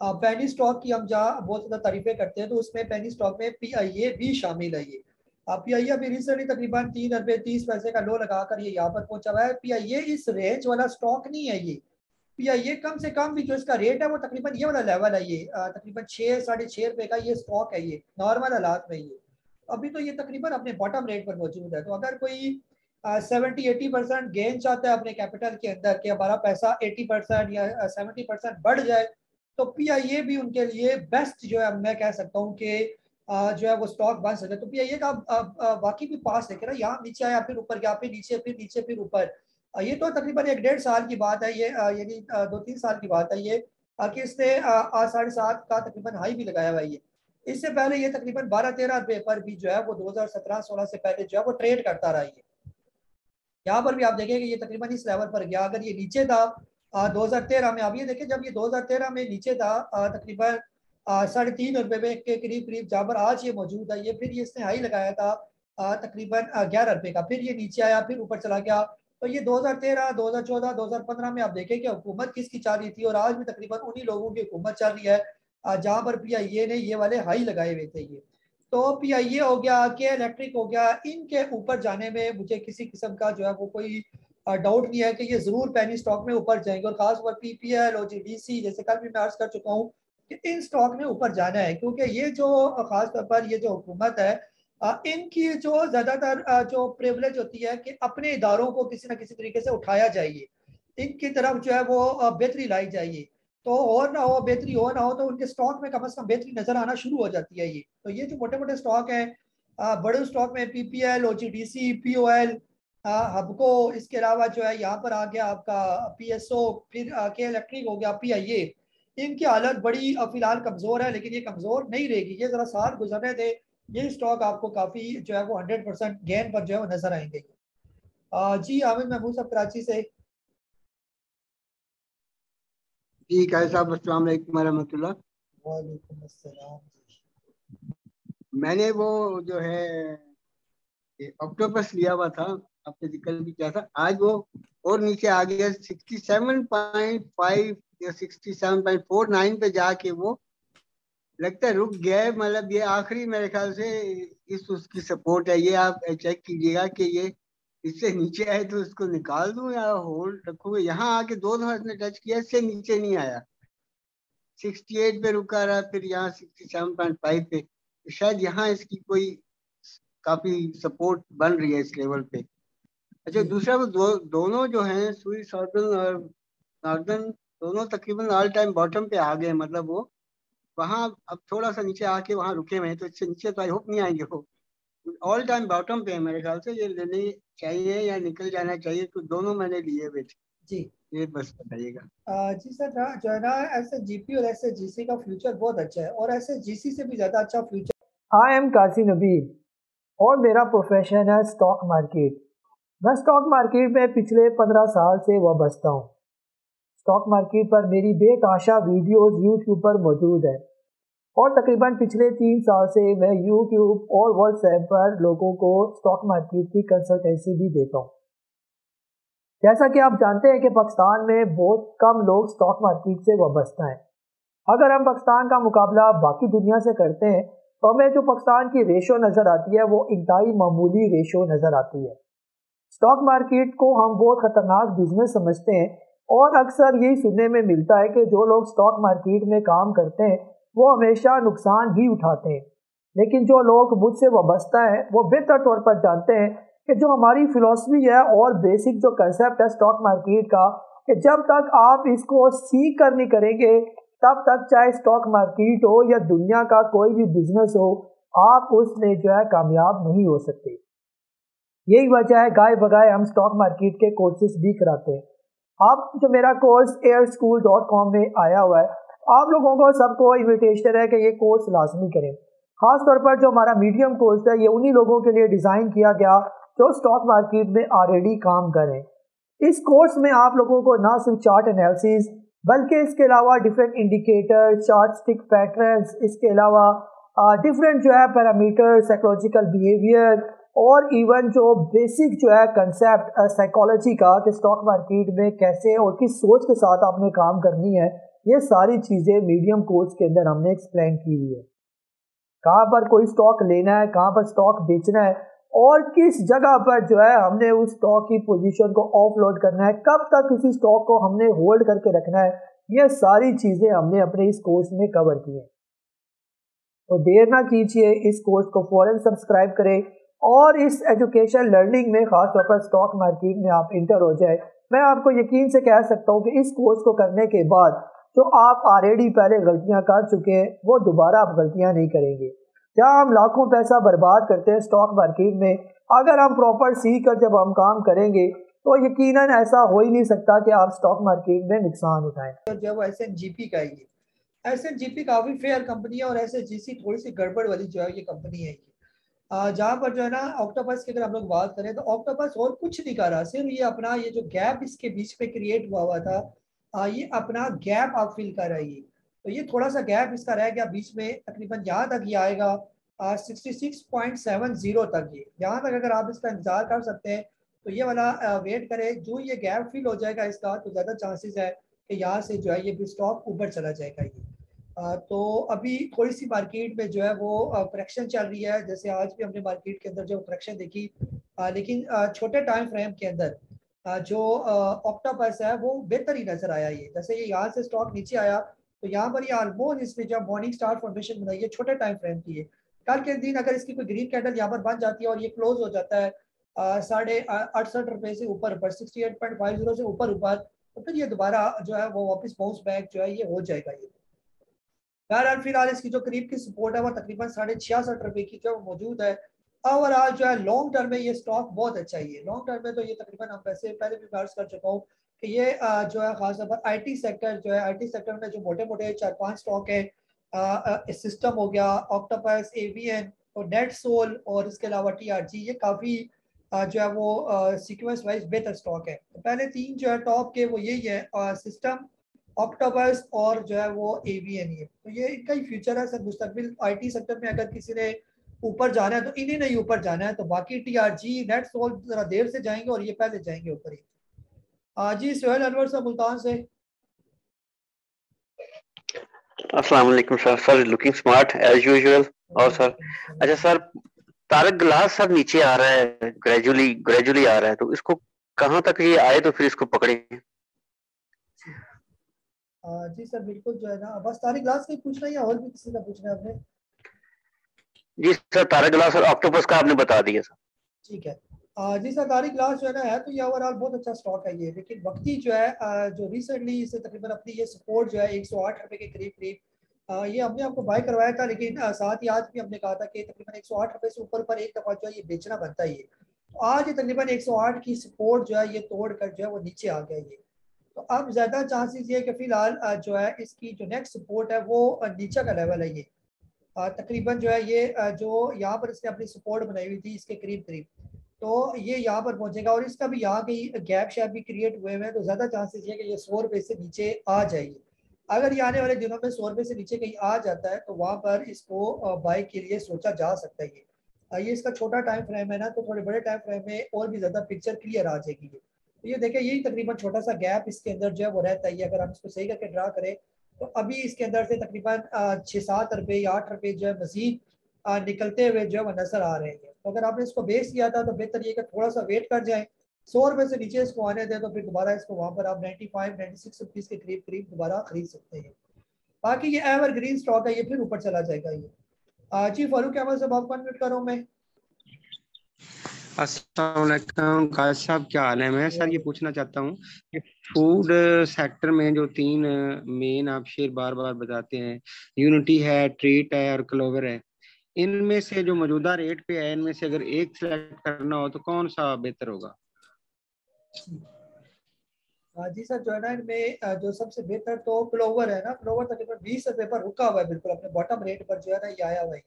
पेनी स्टॉक की हम जहाँ बहुत ज़्यादा तारीफें करते हैं तो उसमें पेनी स्टॉक में PIA भी शामिल है ये। PIA अभी रिसेंटली तकरीबन 3 रुपये 30 पैसे का लो लगाकर ये यहाँ पर पहुंचा हुआ है। PIA इस रेंज वाला स्टॉक नहीं है ये। PIA कम से कम भी जो इसका रेट है वो तकरीबन ये वाला लेवल है ये, तकरीबन 6-6.5 रुपये का ये स्टॉक है ये नॉर्मल हालात में ये। अभी तो ये तकरीबन अपने बॉटम रेट पर मौजूद है। तो अगर कोई 70-80% गेन चाहता है अपने कैपिटल के अंदर कि हमारा पैसा 80% या 70% बढ़ जाए, तो PIA भी उनके लिए बेस्ट जो है मैं कह सकता हूँ कि जो है वो स्टॉक बन सके। तो PIA का बाकी भी पास है कि ना, यहाँ नीचे आया फिर ऊपर गया, फिर नीचे फिर नीचे फिर ऊपर। ये तो तकरीबन 1-1.5 साल की बात है ये, यानी 2-3 साल की बात है ये, कि इसने 7.5 का तकरीबन हाई भी लगाया हुआ है ये। इससे पहले ये तकरीबन 12-13 रुपये पर भी जो है वो 2017-16 से पहले जो है वो ट्रेड करता रहा है। यहाँ पर भी आप देखेंगे ये तकरीबन इस लेवल पर गया। अगर ये नीचे था 2013 में, आप ये देखें जब ये 2013 में नीचे था तकरीबन 3.5 रुपये के करीब करीब, जहाँ पर आज ये मौजूद है ये, फिर ये इसने हाई लगाया था तकरीबन 11 रुपये का, फिर ये नीचे आया फिर ऊपर चला गया। तो ये 2013, 2014, 2015 में आप देखें कि हुकूमत किसकी चल रही थी, और आज भी तकरीबन उन्हीं लोगों की हुकूमत चल रही है जहाँ पर PIA ने ये वाले हाई लगाए हुए थे ये। तो PIA हो गया, के इलेक्ट्रिक हो गया, इनके ऊपर जाने में मुझे किसी किस्म का जो है वो कोई डाउट नहीं है कि ये जरूर पेनी स्टॉक में ऊपर जाएंगे। और खासतौर पर PPL और GDC जैसे कल भी मैं अर्ज कर चुका हूँ कि इन स्टॉक में ऊपर जाना है, क्योंकि ये जो खासतौर पर ये जो हुकूमत है इनकी जो ज्यादातर जो प्रिविलेज होती है कि अपने इदारों को किसी ना किसी तरीके से उठाया जाइए, इनकी तरफ जो है वो बेहतरी लाई जाइए। तो और ना हो बेहतरी हो ना हो तो उनके स्टॉक में कम से कम बेहतरी नजर आना शुरू हो जाती है। ये तो ये जो मोटे मोटे स्टॉक हैं, बड़े स्टॉक में PPL, OGDC, POL, हबको, इसके अलावा जो है यहाँ पर आ गया आपका PSO, फिर के इलेक्ट्रिक हो गया, PIA, इनकी हालत बड़ी फिलहाल कमजोर है, लेकिन ये कमजोर नहीं रहेगी। ये जरा साल गुजरने दे, ये स्टॉक आपको काफी जो है वो 100% गेन पर जो है वो नजर आएंगे। जी आमिर महमूद साहब कराची से। जी कायद साहब, अस्सलाम वालेकुम रहमतुल्लाह। वालेकुम अस्सलाम। मैंने वो जो है ऑक्टोपस लिया हुआ था, आपने जिक्र भी किया था, आज वो और नीचे आ गया 67.5 या 67.49 पे जाके वो लगता है रुक गया है। मतलब ये आखिरी मेरे ख्याल से इस उसकी सपोर्ट है। ये आप चेक कीजिएगा कि ये इससे नीचे आए तो इसको निकाल दूं या होल्ड रखूंगा। यहाँ आके 2 दफा इसने टच किया, इससे नीचे नहीं आया, 68 पे रुका रहा, फिर यहाँ 67.5 पे। तो शायद यहाँ इसकी कोई काफी सपोर्ट बन रही है इस लेवल पे। अच्छा, दूसरा वो दोनों जो हैं सुई सॉर्टन और नॉर्दर्न, दोनों तकरीबन ऑल टाइम बॉटम पे आ गए। मतलब वो वहाँ अब थोड़ा सा नीचे आके वहाँ रुके हुए हैं, तो इससे नीचे तो आई होप नहीं आएंगे। वो ऑल टाइम बॉटम पे है मेरे ख्याल से। ये लेने चाहिए या निकल जाना चाहिए? तो दोनों मैंने लिए हुए थे जी। ये बस बताइएगा। जी सर, जो है ना SHGP और SHGC का फ्यूचर बहुत अच्छा है, और SHGC से भी ज्यादा अच्छा फ्यूचर। आई एम काजी नबील और मेरा प्रोफेशन है स्टॉक मार्केट। मैं स्टॉक मार्केट में पिछले 15 साल से वाबस्ता हूँ। स्टॉक मार्केट पर मेरी बेतहाशा वीडियोस यूट्यूब पर मौजूद है, और तकरीबन पिछले 3 साल से मैं यूट्यूब और व्हाट्सएप पर लोगों को स्टॉक मार्केट की कंसल्टेंसी भी देता हूँ। जैसा कि आप जानते हैं कि पाकिस्तान में बहुत कम लोग स्टॉक मार्केट से वाबस्ता हैं। अगर हम पाकिस्तान का मुकाबला बाकी दुनिया से करते हैं तो हमें जो पाकिस्तान की रेशो नज़र आती है वो इंतहाई मामूली रेशो नज़र आती है। स्टॉक मार्केट को हम बहुत ख़तरनाक बिजनेस समझते हैं, और अक्सर यही सुनने में मिलता है कि जो लोग स्टॉक मार्केट में काम करते हैं वो हमेशा नुकसान ही उठाते हैं। लेकिन जो लोग मुझसे वाबस्ता हैं वो बेहतर तौर पर जानते हैं कि जो हमारी फ़िलॉसफी है और बेसिक जो कंसेप्ट है स्टॉक मार्केट का, कि जब तक आप इसको सीख कर नहीं करेंगे तब तक चाहे स्टॉक मार्केट हो या दुनिया का कोई भी बिजनेस हो, आप उसमें जो है कामयाब नहीं हो सकते। यही वजह है गाय बगाए हम स्टॉक मार्केट के कोर्सेज भी कराते हैं। आप जो मेरा कोर्स airschool.com में आया हुआ है, आप लोगों को सबको इन्विटेशन है कि ये कोर्स लाजमी करें। खास तौर पर जो हमारा मीडियम कोर्स है ये उन्हीं लोगों के लिए डिज़ाइन किया गया जो स्टॉक मार्केट में ऑलरेडी काम करें। इस कोर्स में आप लोगों को ना सिर्फ चार्ट एनालिसिस बल्कि इसके अलावा different indicator, chart stick patterns, इसके अलावा डिफरेंट जो है पैरामीटर, साइकोलॉजिकल बिहेवियर, और इवन जो बेसिक जो है कंसेप्ट साइकोलॉजी का कि स्टॉक मार्केट में कैसे और किस सोच के साथ आपने काम करनी है, ये सारी चीज़ें मीडियम कोर्स के अंदर हमने एक्सप्लेन की हुई है। कहाँ पर कोई स्टॉक लेना है, कहाँ पर स्टॉक बेचना है, और किस जगह पर जो है हमने उस स्टॉक की पोजीशन को ऑफलोड करना है, कब तक किसी स्टॉक को हमने होल्ड करके रखना है, ये सारी चीज़ें हमने अपने इस कोर्स में कवर की हैं। तो देर ना कीजिए, इस कोर्स को फौरन सब्सक्राइब करें और इस एजुकेशन लर्निंग में खास तौर पर स्टॉक मार्केट में आप इंटर हो जाए। मैं आपको यकीन से कह सकता हूँ कि इस कोर्स को करने के बाद जो आप ऑलरेडी पहले गलतियाँ कर चुके हैं वो दोबारा आप गलतियाँ नहीं करेंगे। जहाँ हम लाखों पैसा बर्बाद करते हैं स्टॉक मार्केट में, अगर हम प्रॉपर सीख कर जब हम काम करेंगे तो यकीनन ऐसा हो ही नहीं सकता कि आप स्टॉक मार्केट में नुकसान उठाएं। जब SNGP का है, SNGP काफी फेयर कंपनी है, और SHGC थोड़ी सी गड़बड़ वाली जो है ये कंपनी है। जहाँ पर जो है ना ऑक्टोपस की अगर हम लोग बात करें तो ऑक्टोपस और कुछ नहीं कर रहा, सिर्फ ये अपना ये जो गैप इसके बीच में क्रिएट हुआ था, ये अपना गैप आप फिल कर रही है। तो ये थोड़ा सा गैप इसका रह गया बीच में, तकरीबन यहाँ तक ये आएगा 66.70 तक। ये यहाँ तक अगर आप इसका इंतजार कर सकते हैं तो ये वाला वेट करें। जो ये गैप फिल हो जाएगा इसका तो ज़्यादा चांसेस है कि यहाँ से जो है ये भी स्टॉक ऊपर चला जाएगा। ये तो अभी थोड़ी सी मार्केट में जो है वो करेक्शन चल रही है, जैसे आज भी हमने मार्केट के अंदर जो करेक्शन देखी, लेकिन छोटे टाइम फ्रेम के अंदर जो ऑक्टोपस है वो बेहतर ही नजर आया। ये जैसे ये यहाँ से स्टॉक नीचे आया तो यहाँ पर ये ऑलमोस्ट इसने जो मॉर्निंग स्टार फॉर्मेशन बनाई है छोटे टाइम फ्रेम की है। कल के दिन अगर इसकी कोई ग्रीन कैंडल यहाँ पर बन जाती है और ये क्लोज हो जाता है 68.5 से ऊपर 68.50 से ऊपर तो फिर ये दोबारा जो है वो वापस बाउंस बैक जो है ये हो जाएगा। ये बहरहाल फिलहाल इसकी जो करीब की सपोर्ट है वो तकरीबन 66.5 की जो मौजूद है। ओवरऑल जो है लॉन्ग टर्म में ये स्टॉक बहुत अच्छा ही है। लॉन्ग टर्म में तो ये तकरीबन हम वैसे पहले भी बात कर चुका हूँ कि ये जो है खासतौर पर आईटी सेक्टर जो है, आईटी सेक्टर में जो मोटे मोटे 4-5 स्टॉक है, सिस्टम हो गया, ऑक्टोपस, एवीएन और नेट सोल और इसके अलावा टीआरजी, ये काफ़ी जो है वो सीक्वेंस वाइज बेहतर स्टॉक है। तो पहले 3 जो है टॉप के वो यही है, सिस्टम, ऑक्टोपस और जो है वो एवीएन। ये तो ये इनका ही फ्यूचर है सर। मुस्तकबिल आईटी सेक्टर में अगर किसी ने ऊपर जाना है तो इन्हें नहीं ऊपर जाना है, तो बाकी टीआरजी, नेट सोल जरा देर से जाएंगे और ये पहले जाएंगे ऊपर ही। जी सोहेल अनवर साहब मुल्तान से। अस्सलाम वालेकुम sir. Sir looking smart as usual. और सर अच्छा सर, तारक ग्लास सर नीचे आ रहा है, ग्रेजुअली आ रहा है, तो इसको कहाँ तक ये आए तो फिर इसको पकड़े। जी सर बिल्कुल जो है ना, बस तारक ग्लास का ही पूछना है या और भी किसी का पूछना है आपने? जी सर, तारक ग्लास और ऑक्टोपस का आपने बता दिया सर। ठीक है। जी सर तारक ग्लास जो है ना है तो ये ओवरऑल बहुत अच्छा स्टॉक है ये, लेकिन वक्ती जो है जो रिसेंटली इसे तकरीबन अपनी ये सपोर्ट जो है 108 रुपए के करीब ये हमने आपको बाय करवाया था, लेकिन साथ ही आज भी हमने कहा था कि तकरीबन 108 रुपए से ऊपर पर एक दफा जो है ये बेचना बनता ही है। तो आज ये तकरीबन 108 की सपोर्ट जो है ये तोड़ कर जो है वो नीचे आ गया ये। तो अब ज्यादा चांसेस ये कि फिलहाल जो है इसकी जो नेक्स्ट सपोर्ट है वो नीचे का लेवल है ये, तकरीबन जो है ये जो यहाँ पर इसने अपनी सपोर्ट बनाई हुई थी इसके करीब करीब, तो ये यहाँ पर पहुंचेगा और इसका भी यहाँ कहीं गैप शैप भी क्रिएट हुए हैं, तो ज्यादा चांसेस ये कि ये 100 रुपए से नीचे आ जाएगी। अगर ये आने वाले दिनों में 100 रुपए से नीचे कहीं आ जाता है तो वहां पर इसको बाई के लिए सोचा जा सकता है। ये इसका छोटा टाइम फ्रेम है ना, तो थोड़े बड़े टाइम फ्रेम में और भी ज्यादा पिक्चर क्लियर आ जाएगी। तो ये देखें यही तकरीबन छोटा सा गैप इसके अंदर जो है वो रहता है। अगर हम इसको सही करके ड्रा करें तो अभी इसके अंदर से तकरीबन 6-7 रुपए या 8 रुपए जो है मजीद निकलते हुए जो है वो नजर आ रहे हैं। तो अगर आपने इसको बेच किया था तो बेहतर ये कि थोड़ा सा वेट कर जाए, 100 रुपए से नीचे इसको आने दें तो फिर दोबारा इसको वहां पर आप 95-96 रुपीज के करीब करीब दोबारा खरीद सकते हैं। बाकी ये एवरग्रीन स्टॉक है, ये फिर ऊपर चला जाएगा ये। जी फारूक अहमद साहब आपको अनम्यूट करूं मैं। अस्सलाम वालेकुम काज साहब, क्या हाल है? मैं सर ये पूछना चाहता हूँ कि फूड सेक्टर में जो 3 मेन आप शेयर बार बार बताते हैं, यूनिटी है, ट्रीट है और क्लोवर है, इनमें से जो मौजूदा रेट पे है इनमें से अगर एक सिलेक्ट करना हो तो कौन सा बेहतर होगा? जी सर जो है ना इनमें जो सबसे बेहतर तो क्लोवर है ना। क्लोवर तकरीबन 20 रुपए पर रुका हुआ है, बिल्कुल अपने बॉटम रेट पर जो है ना ये आया हुआ है।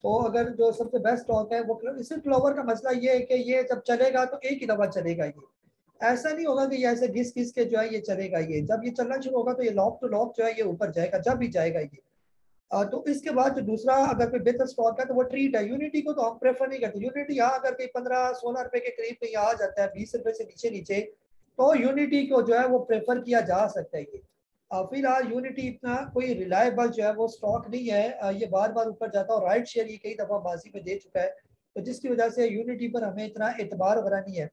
तो अगर जो सबसे बेस्ट स्टॉक है वो इसी क्लोवर का मसला ये है कि ये जब चलेगा तो एक ही दफा चलेगा ये, ऐसा नहीं होगा कि ये ऐसे घिस घिस के जो है ये चलेगा। ये जब ये चलना शुरू होगा तो ये लॉक टू लॉक जो है ये ऊपर जाएगा जब भी जाएगा ये। तो इसके बाद जो दूसरा अगर कोई बेहतर स्टॉक है तो वो ट्रीट है। यूनिटी को तो हम प्रेफर नहीं करते। यूनिटी यहाँ अगर कहीं 15-16 रुपए के करीब कहीं आ जाता है 20 रुपए से नीचे नीचे, तो यूनिटी को जो है वो प्रेफर किया जा सकता है ये। फिलहाल यूनिटी इतना कोई रिलायबल जो है वो स्टॉक नहीं है, ये बार बार ऊपर जाता है और राइट शेयर ये कई दफा माजी में दे चुका है, तो जिसकी वजह से यूनिटी पर हमें इतना एतबार वगैरह नहीं है।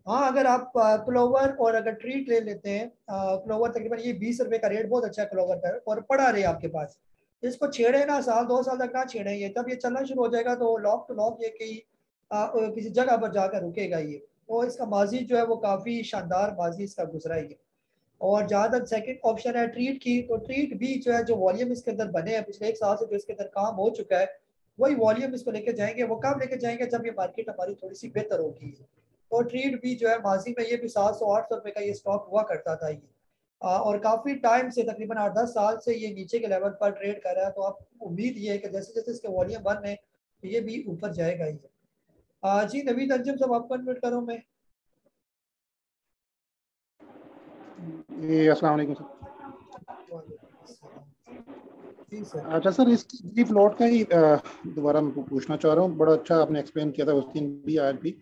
हाँ अगर आप क्लोवर और अगर ट्रीट ले लेते हैं, क्लोवर तकरीबन ये 20 रुपए का रेट बहुत अच्छा है क्लोवर का और पड़ा रहे आपके पास, इसको छेड़े ना, 1-2 साल तक ना छेड़े ये, तब ये चलना शुरू हो जाएगा तो लॉक टू लॉक ये कहीं किसी जगह पर जाकर रुकेगा ये। तो इसका माजी जो है वो काफ़ी शानदार माजी इसका गुजरा है ये। और जहाँ तक सेकेंड ऑप्शन है ट्रीट की, तो ट्रीट भी जो है जो वॉल्यूम इसके अंदर बने हैं पिछले 1 साल से जो इसके अंदर काम हो चुका है वही वॉल्यूम इसको लेके जाएंगे। वो कब लेके जाएंगे? जब ये मार्केट हमारी थोड़ी सी बेहतर होगी। तो ट्रीट भी जो है माजी में ये भी 700-800 रुपए का ये स्टॉक हुआ करता था ये, और काफ़ी टाइम से तकरीबन 8-10 साल से ये नीचे के लेवल पर ट्रेड कर रहा है। तो आप उम्मीद ये है कि जैसे जैसे इसके वॉल्यूम बन रहे हैं तो ये भी ऊपर जाएगा ये। जी नवीद अंजुम साहब आपको अनम्यूट करूँ मैं। अस्सलाम वालेकुम सर। अच्छा सर, इस जी फ्लोट का ही दोबारा मैं पूछना चाह रहा हूँ। बड़ा अच्छा आपने एक्सप्लेन किया था उस दिन भी आज भी।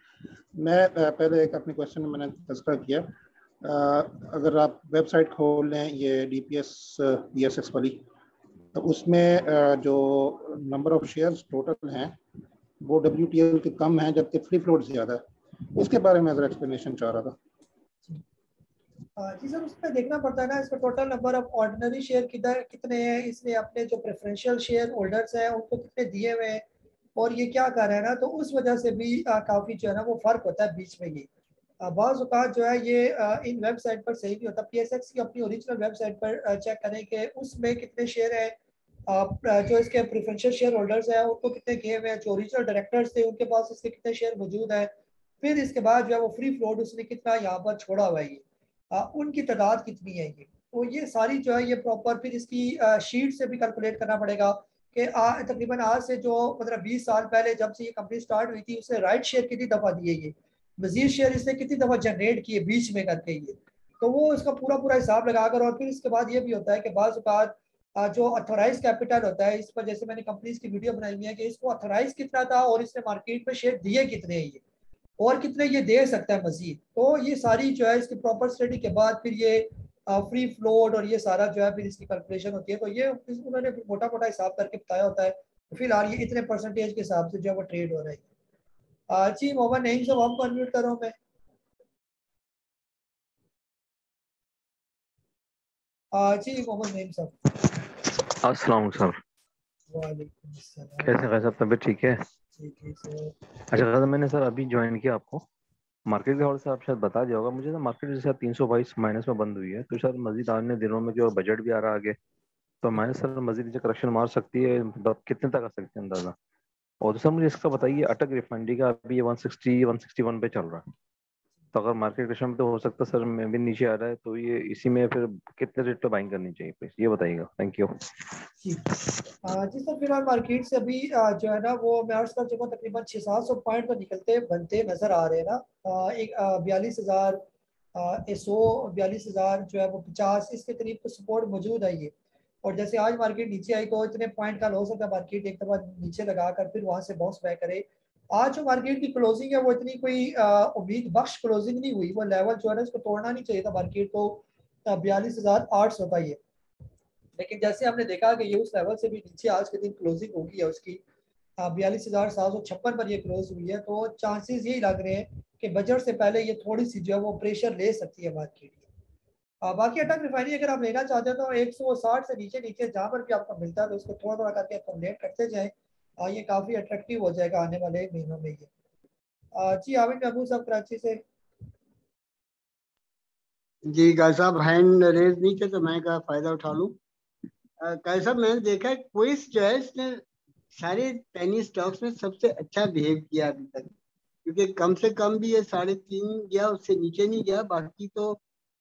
मैं पहले एक अपने क्वेश्चन में मैंने तस्करा किया, अगर आप वेबसाइट खोल लें ये DPS PSX वाली, तो उसमें जो नंबर ऑफ शेयर्स टोटल हैं वो WTL के कम हैं, जबकि फ्री फ्लोट ज़्यादा है। उसके बारे में ज़रा एक्सप्लेनेशन चाह रहा था। जी सर, उसमें देखना पड़ता है ना, इसका total number of ordinary share कितने हैं, इसने अपने जो प्रेफरेंशियल शेयर होल्डर्स हैं उनको कितने दिए हुए हैं और ये क्या कर रहा है ना, तो उस वजह से भी काफ़ी जो है ना वो फ़र्क होता है बीच में। ये बाज़ औक़ात जो है ये इन वेबसाइट पर सही नहीं होता। PSX की अपनी ओरिजिनल वेबसाइट पर चेक करें कि उसमें कितने शेयर हैं, जो इसके प्रेफरेंशियल शेयर होल्डर्स हैं उनको कितने किए हुए हैं, जो ओरिजिनल डायरेक्टर्स थे उनके पास इसके कितने शेयर मौजूद हैं, फिर इसके बाद जो है वो फ्री फ्लोट उसने कितना यहाँ पर छोड़ा हुआ है, ये उनकी तादाद कितनी है। ये तो ये सारी जो है ये प्रॉपर फिर इसकी शीट से भी कैलकुलेट करना पड़ेगा कि तकरीबन आज से जो 15-20 साल पहले जब से ये कंपनी स्टार्ट हुई थी उसने राइट शेयर कितनी दफ़ा दिए, ये मजीद शेयर इसने कितनी दफ़ा जनरेट किए बीच में करके, ये तो वो इसका पूरा हिसाब लगाकर। और फिर इसके बाद ये भी होता है कि बाज़ औक़ात जो अथोराइज कैपिटल होता है इस पर, जैसे मैंने कंपनीज की वीडियो बनाई हुई है कि इसको अथोराइज कितना था और इसने मार्केट में शेयर दिए कितने हैं ये और कितने ये दे सकता है मजीद। तो ये सारी जो है इसकी प्रॉपर स्टडी के बाद फिर ये फ्री फ्लोट और ये सारा जो है फिर इसकी कैलकुलेशन होती है। तो ये उन्होंने मोटा हिसाब करके बताया होता है। तो फिलहाल ये इतने परसेंटेज के हिसाब से जो है वो ट्रेड हो रहा है। जी मोहम्मद नईम साहब आपको अनम्यूट कर रहा हूँ मैं। जी मोहम्मद नईम साहब। अस्सलाम सर। वालेकुम अस्सलाम। कैसे सब तबीयत ठीक है? अच्छा सर मैंने सर अभी ज्वाइन किया आपको। मार्केट के हवाले से आप शायद बता दिया होगा मुझे, तो मार्केट जैसे 322 माइनस में बंद हुई है, तो शायद मजीद आने दिनों में जो बजट भी आ रहा है आगे, तो माइनस सर मजीद करेक्शन मार सकती है, मतलब कितने तक आ सकते हैं अंदाजा? और तो सर मुझे इसका बताइए, अटक रिफाइनरी का अभी 160-161 पे चल रहा है, तो अगर मार्केट करेक्शन में तो हो सकता है सर मैं भी नीचे आ रहा है, तो ये इसी में फिर कितने रेट पे बाइंग करनी चाहिए प्लीज ये बताइएगा। Thank you. जी सर, फिलहाल मार्केट से अभी जो है ना वो मैं अर्ज कर चुका तकरीबन 600-700 पॉइंट तो निकलते बनते नजर आ रहे हैं ना। एक 42,000 100 42,000 जो है वो 50 इसके करीब तो सपोर्ट मौजूद है ये। और जैसे आज मार्केट नीचे आई तो इतने पॉइंट का हो सकता है मार्केट एक दफा नीचे लगाकर फिर वहां से बाउंस बैक करे। आज जो मार्केट की क्लोजिंग है वो इतनी कोई उम्मीद बख्श क्लोजिंग नहीं हुई, वो लेवल जो है ना इसको तोड़ना नहीं चाहिए था मार्केट को 42,800 का ये। लेकिन जैसे हमने देखा कि ये उस लेवल से भी नीचे आज के दिन क्लोजिंग हो गई है उसकी 42,756 पर ये क्लोज हुई है। तो चांसेस यही लग रहे हैं कि बजट से पहले ये थोड़ी सी जो है वो प्रेशर ले सकती है मार्केट। बाकी अटक रिफाइनरी अगर आप लेना चाहते हो तो 160 से नीचे जहाँ पर भी आपको मिलता है तो उसको थोड़ा करके अकोमोडेट करते जाएं। ये काफ़ी अट्रैक्टिव हो जाएगा आने वाले महीनों में ये। जी आमिर महमूद साहब कराची से। जी गाय साहब हैंड रेज नहीं थे तो मैं का फायदा उठा लूँ। गाय साहब मैंने देखा क्विज जो है इसने सारे पेनी स्टॉक्स में सबसे अच्छा बिहेव किया अभी तक, क्योंकि कम से कम भी ये 3.5 गया, उससे नीचे नहीं गया, बाकी तो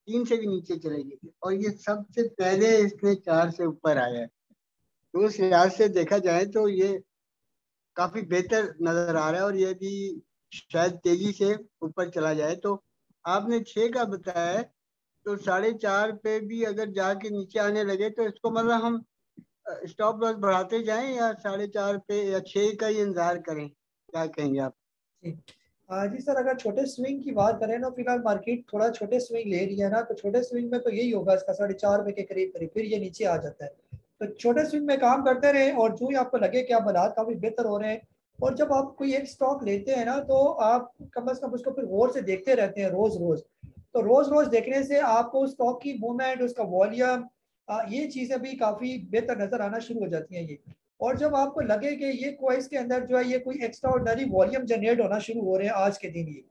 3 से भी नीचे चले गए और ये सबसे पहले इसने 4 से ऊपर आया है। तो उस लिहाज से देखा जाए तो ये काफी बेहतर नजर आ रहा है और ये भी शायद तेजी से ऊपर चला जाए। तो आपने 6 का बताया है, तो 4.5 पे भी अगर जाके नीचे आने लगे तो इसको मतलब हम स्टॉप लॉस बढ़ाते जाएं या 4.5 पे या 6 का ही इंतजार करें, क्या कहेंगे आप? जी सर, अगर छोटे स्विंग की बात करें ना, फिलहाल मार्केट थोड़ा छोटे स्विंग ले रही है ना, तो छोटे स्विंग में तो यही होगा इसका 4.5 के करीब फिर ये नीचे आ जाता है। तो छोटे स्विंग में काम करते रहे और जो ही आपको लगे कि आप हालात काफी बेहतर हो रहे हैं, और जब आप कोई एक स्टॉक लेते हैं ना तो आप कम अज कम उसको फिर गौर से देखते रहते हैं रोज रोज। तो रोज रोज देखने से आपको स्टॉक की मूवमेंट, उसका वॉल्यूम, ये चीजें भी काफी बेहतर नजर आना शुरू हो जाती हैं ये। और जब आपको लगे कि ये क्वाइस के अंदर जो है ये कोई एक्स्ट्रा ऑर्डिनरी वॉल्यूम जनरेट होना शुरू हो रहे हैं आज के दिन, ये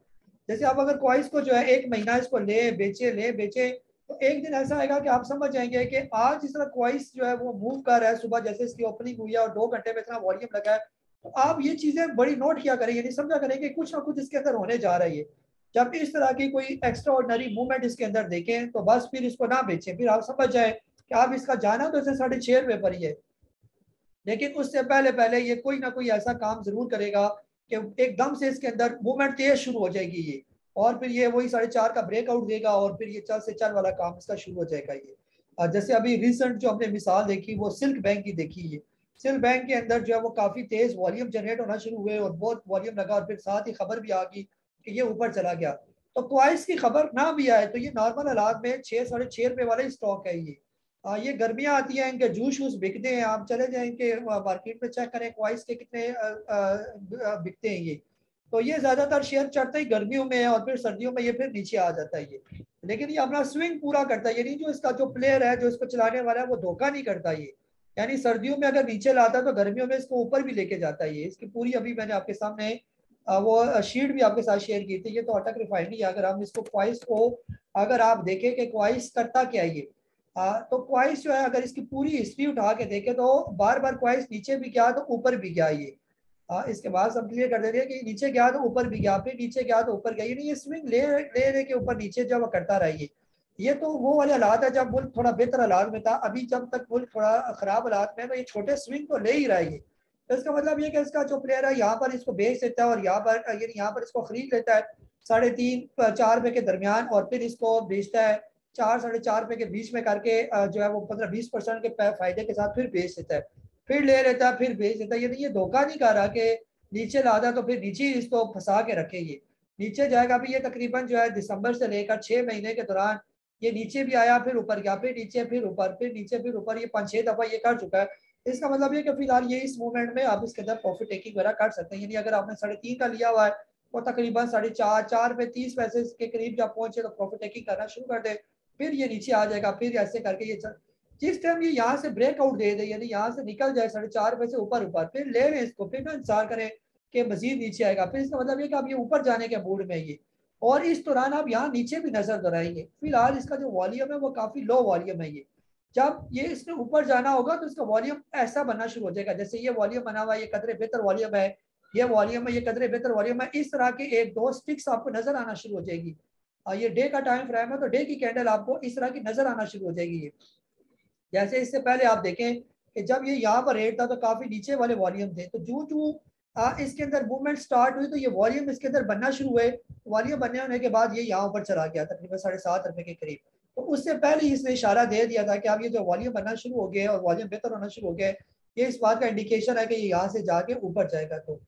जैसे आप अगर क्वाइस को जो है 1 महीना इसको ले बेचे तो एक दिन ऐसा आएगा कि आप समझ जाएंगे कि आज इस तरह क्वाइस जो है वो मूव कर रहा है, सुबह जैसे इसकी ओपनिंग हुई है और 2 घंटे में इतना वॉल्यूम लगा है, तो आप ये चीजें बड़ी नोट किया करेंगे, नहीं समझा करेंगे कुछ ना कुछ इसके अंदर होने जा रही है। जब इस तरह की कोई एक्स्ट्रा ऑर्डिनरी मूवमेंट इसके अंदर देखें तो बस फिर इसको ना बेचें, फिर आप समझ जाए कि आप इसका जाना तो इसे 6.5 रुपये पर ही है, लेकिन उससे पहले ये कोई ना कोई ऐसा काम जरूर करेगा कि एकदम से इसके अंदर मूवमेंट तेज शुरू हो जाएगी ये, और फिर ये वही 4.5 का ब्रेकआउट देगा और फिर ये चल से चल वाला काम इसका शुरू हो जाएगा ये। जैसे अभी रिसेंट जो हमने मिसाल देखी वो सिल्क बैंक की देखी है। सिल्क बैंक के अंदर जो है वो काफी तेज वॉल्यूम जनरेट होना शुरू हुए और बहुत वॉल्यूम लगा और फिर साथ ही खबर भी आ गई कि ये ऊपर चला गया। तो क्वाइस की खबर ना भी आए तो ये नॉर्मल हालात में 6 साढ़े 6 रुपये वाला स्टॉक है ये। ये गर्मियाँ आती हैं, इनके जूस वूस बिकते हैं, आप चले जाएं इनके मार्केट में चेक करें क्वाइस के कितने बिकते हैं ये। तो ये ज़्यादातर शेयर चढ़ता ही गर्मियों में है और फिर सर्दियों में ये फिर नीचे आ जाता है ये। लेकिन ये अपना स्विंग पूरा करता है, यानी जो इसका जो प्लेयर है, जो इसको चलाने वाला है, वो धोखा नहीं करता ये। यानी सर्दियों में अगर नीचे लाता है तो गर्मियों में इसको ऊपर भी लेके जाता है ये। इसकी पूरी अभी मैंने आपके सामने वो शीट भी आपके साथ शेयर की थी। ये तो अटक रिफाइनरी, अगर हम इसको क्वाइस को अगर आप देखें कि क्वाइस करता क्या है ये, तो क्वाइस जो है अगर इसकी पूरी हिस्ट्री उठा के देखें तो बार बार क्वाइस नीचे भी गया तो ऊपर भी गया ये। इसके बाद हम क्लियर कर देते हैं कि नीचे गया तो ऊपर भी गया, फिर नीचे गया तो ऊपर गया, यानी ये स्विंग ले के ऊपर नीचे जब करता रहिए। ये तो वो वाले हालात है जब मुल्क थोड़ा बेहतर हालात में था। अभी जब तक मुल्क थोड़ा खराब हालात में है तो ये छोटे स्विंग तो ले ही रहा है ये। तो इसका मतलब ये कि इसका जो प्लेयर है यहाँ पर इसको बेच देता है और यहाँ पर इसको खरीद लेता है 3.5-4 रुपए के दरमियान, और फिर इसको बेचता है 4-4.5 रुपए के बीच में करके, जो है वो 15-20% के फायदे के साथ फिर बेच देता है, फिर ले लेता है, फिर बेच देता है। ये धोखा नहीं कर रहा कि नीचे लादा तो फिर नीचे इसको फंसा के रखे, ये नीचे जाएगा। अभी ये तकरीबन जो है दिसंबर से लेकर 6 महीने के दौरान ये नीचे भी आया, फिर ऊपर गया, फिर नीचे, फिर ऊपर, फिर नीचे, फिर ऊपर, ये 5-6 दफा ये कर चुका है। इसका मतलब ये कि फिलहाल ये इस मूवमेंट में आप इसके अंदर प्रॉफिट टेकिंग वगैरह कर सकते हैं। यानी अगर आपने 3.5 का लिया हुआ है वो तकरीबन 4.5 रुपए 30 पैसे के करीब जब पहुंचे तो प्रॉफिट टेकिंग करना शुरू कर दे, फिर ये नीचे आ जाएगा, फिर ऐसे करके ये जिस टाइम ये यहाँ से ब्रेकआउट दे दे, यानी यहाँ से निकल जाए 4.5 रुपए से ऊपर फिर ले लें इसको, फिर ना इंतजार करें कि मजीद नीचे आएगा। फिर इसका मतलब ये कि आप ये ऊपर जाने के मूड में ये, और इस दौरान आप यहाँ नीचे भी नजर दोहराएंगे। फिलहाल इसका जो वॉल्यूम है वो काफी लो वॉल्यूम है ये। जब ये इसने ऊपर जाना होगा तो इसका वॉल्यूम ऐसा बनना शुरू हो जाएगा, जैसे ये वॉल्यूम बना हुआ है, ये कदरे बेहतर वॉल्यूम है, ये वॉल्यूम है, ये कदरे बेहतर वॉल्यूम है। इस तरह के 1-2 स्टिक्स आपको नजर आना शुरू हो जाएगी। ये डे का टाइम फ्रेम है तो डे की कैंडल आपको इस तरह की नजर आना शुरू हो जाएगी ये। जैसे इससे पहले आप देखें कि जब ये यहाँ पर रेट था तो काफी नीचे वाले वॉल्यूम थे, तो जो इसके अंदर मूवमेंट स्टार्ट हुई तो ये वॉल्यूम इसके अंदर बनना शुरू हुए। वॉल्यूम बनने होने के बाद ये यहाँ ऊपर चला गया तकरीबन 7.5 रुपए के करीब। तो उससे पहले इसने इशारा दे दिया था कि अब ये जो वॉल्यूम बनना शुरू हो गया और वॉल्यूम बेहतर होना शुरू हो गया, ये इस बात का इंडिकेशन है कि ये यहाँ से जाके ऊपर जाएगा। तो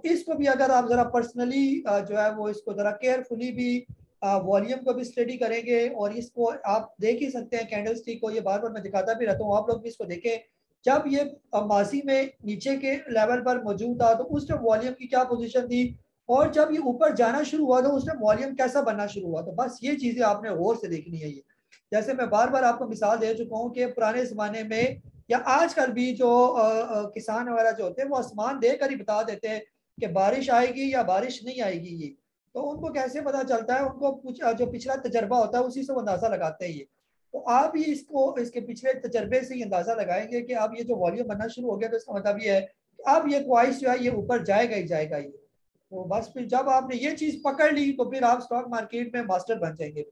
इसको भी अगर आप जरा पर्सनली जो है वो इसको जरा केयरफुली भी वॉल्यूम को भी स्टडी करेंगे, और इसको आप देख ही सकते हैं कैंडल स्टिक को, ये बार बार मैं दिखाता भी रहता हूँ, आप लोग भी इसको देखें। जब ये मासी में नीचे के लेवल पर मौजूद था तो उस टाइम वॉल्यूम की क्या पोजीशन थी, और जब ये ऊपर जाना शुरू हुआ तो उस टाइम वॉल्यूम कैसा बनना शुरू हुआ। तो बस ये चीजें आपने गौर से देखनी है। ये जैसे मैं बार बार आपको मिसाल दे चुका हूँ कि पुराने जमाने में या आजकल भी जो किसान वगैरह जो होते हैं वो आसमान देकर ही बता देते हैं कि बारिश आएगी या बारिश नहीं आएगी। ये तो उनको कैसे पता चलता है, उनको जो पिछला तजर्बा होता है उसी से वो अंदाजा लगाते हैं ये। तो आप ही इसको इसके पिछले तजर्बे से ही अंदाजा लगाएंगे कि अब ये जो वॉल्यूम बनना शुरू हो गया तो इसका मतलब ये है कि अब ये क्वाइस जो है ये ऊपर जाएगा ही जाएगा ये। तो बस फिर जब आपने ये चीज पकड़ ली तो फिर आप स्टॉक मार्केट में मास्टर बन जाएंगे।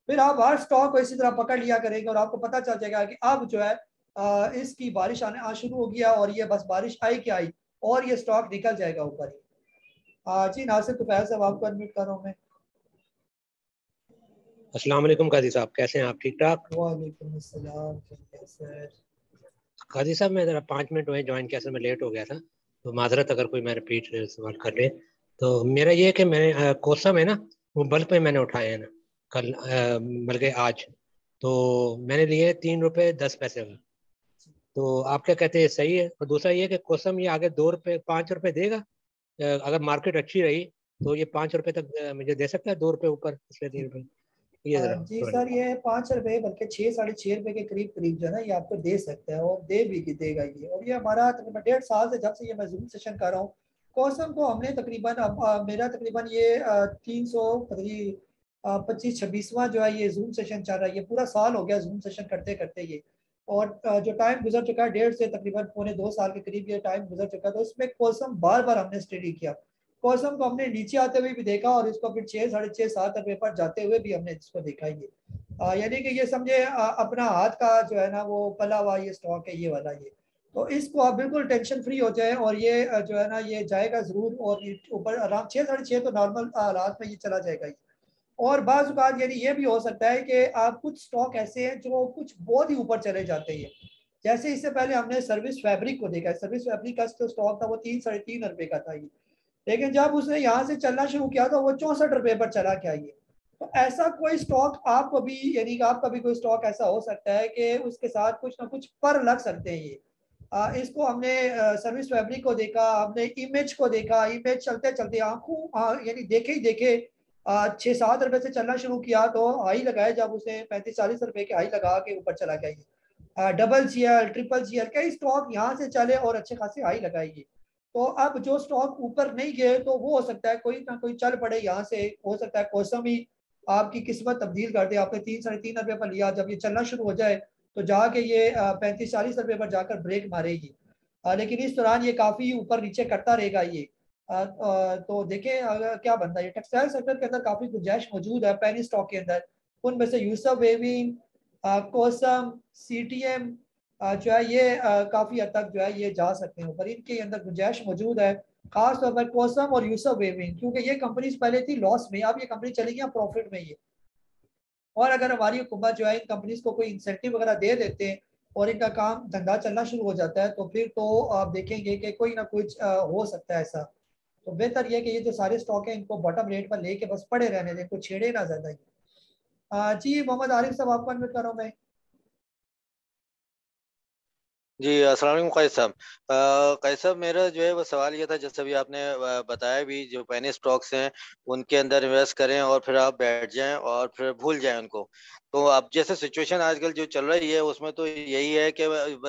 फिर आप हर स्टॉक को इसी तरह पकड़ लिया करेंगे और आपको पता चल जाएगा कि अब जो है इसकी बारिश आने शुरू हो गया और ये बस बारिश आई क्या आई और ये स्टॉक निकल जाएगा ऊपर ही। जी नासिर तुफैल साहब आपको अनम्यूट कर रहा हूँ मैं। अस्सलाम वालेकुम काजी साहब, कैसे हैं आप? ठीक ठाक। वालेकुम अस्सलाम। काजी साहब मैं ज़रा 5 मिनट हुए ज्वाइन किया, सर मैं लेट हो गया था तो माजरत अगर कोई मैं रिपीट सवाल कर ले। तो मेरा ये है कि मैंने कोसम है ना वो बल्क में मैंने उठाए हैं ना कल बल्कि आज, तो मैंने लिए 3 रुपये 10 पैसे का। तो आप क्या कहते हैं सही है? और दूसरा ये कि कोसम ये आगे 2 रुपये 5 रुपये देगा, अगर मार्केट अच्छी रही तो ये 5 रुपये तक मुझे दे सकता है, 2 रुपये ऊपर पिछले 3 रुपये। जी सर ये 5 रुपए बल्कि 6-6.5 रुपए के करीब जो है ना ये आपको दे सकता है और दे भी देगा ये। और ये हमारा तकरीबन 1.5 साल से जब से ये मैं जूम सेशन कर रहा हूँ कोसम को हमने तकरीबन मेरा तकरीबन ये 325-26वां जो है ये जूम सेशन चल रहा है। ये पूरा साल हो गया जूम सेशन करते करते ये, और जो टाइम गुजर चुका है 1.5 से तकरीबन 2.25 साल के करीब ये टाइम गुजर चुका है। तो इसमें कोसम बार बार हमने स्टडी किया, कोसम को हमने नीचे आते हुए भी देखा और इसको फिर 6-6.5-7 रुपए पर जाते हुए भी हमने इसको देखा। ये यानी कि ये समझे अपना हाथ का जो है ना वो पला हुआ ये स्टॉक है ये वाला ये। तो इसको आप बिल्कुल टेंशन फ्री हो जाए और ये जो है ना ये जाएगा जरूर और ऊपर आराम 6-6.5 तो नॉर्मल हालात में ये चला जाएगा ये। और बाज़ औक़ात यानी ये भी हो सकता है कि आप कुछ स्टॉक ऐसे हैं जो कुछ बहुत ही ऊपर चले जाते हैं। जैसे इससे पहले हमने सर्विस फैब्रिक को देखा, सर्विस फैब्रिक का जो स्टॉक था वो 3-3.5 रुपए का था ये, लेकिन जब उसने यहाँ से चलना शुरू किया तो वो 64 रुपए पर चला क्या ये। तो ऐसा कोई स्टॉक आप अभी, यानी कि आपका भी कोई स्टॉक ऐसा हो सकता है कि उसके साथ कुछ ना कुछ पर लग सकते हैं। ये इसको हमने सर्विस फैब्रिक को देखा, हमने इमेज को देखा, इमेज चलते चलते आंखों यानी देखे ही देखे 6-7 रुपए से चलना शुरू किया, तो हाई लगाया जब उसे 35-40 रुपए के हाई लगा के ऊपर चला गया ये। डबल GL, ट्रिपल GL कई स्टॉक यहाँ से चले और अच्छे खासे हाई लगाएगी। तो अब जो स्टॉक ऊपर नहीं गए तो वो हो सकता है कोई ना कोई चल पड़े यहाँ से, हो सकता है कोसम ही आपकी किस्मत तब्दील कर दे। आपने 3-3.5 रुपए पर लिया, जब ये चलना शुरू हो जाए तो जाके ये 35-40 रुपए पर जाकर ब्रेक मारेगी। लेकिन इस दौरान ये काफी ऊपर नीचे करता रहेगा ये। तो देखें क्या बनता है। ये टेक्सटाइल सेक्टर के अंदर काफी गुंजाइश मौजूद है पेनी स्टॉक के अंदर। उनमें से यूसफ वेविंग, कोसम, CTM जो है ये काफी हद तक जो है ये जा सकते हैं ऊपर, इनके अंदर गुंजाइश मौजूद है। खास तौर पर कोसम और यूसफ वेविंग, क्योंकि ये कंपनीज पहले थी लॉस में, अब ये कंपनी चली गई प्रॉफिट में ये। और अगर हमारी हुकूमत जो है इन कंपनीज को कोई इंसेंटिव वगैरह दे देते हैं और इनका काम धंधा चलना शुरू हो जाता है, तो फिर तो आप देखेंगे कि कोई ना कुछ हो सकता है ऐसा। तो बेहतर यह कि ये जो सारे स्टॉक हैं इनको बॉटम रेट पर लेके बस पड़े रहने दें, इनको छेड़े ना ज्यादा ही। जी मोहम्मद आरिफ साहब आपको अनम्यूट कर रहा हूं मैं। जी अस्सलाम वालेकुम कैस साहब। कैस साहब मेरा जो है वो सवाल ये था, जैसे अभी आपने बताया भी जो पेनी स्टॉक्स हैं उनके अंदर इन्वेस्ट करें और फिर आप बैठ जाएं और फिर भूल जाएं उनको। तो अब जैसे सिचुएशन आजकल जो चल रही है उसमें तो यही है कि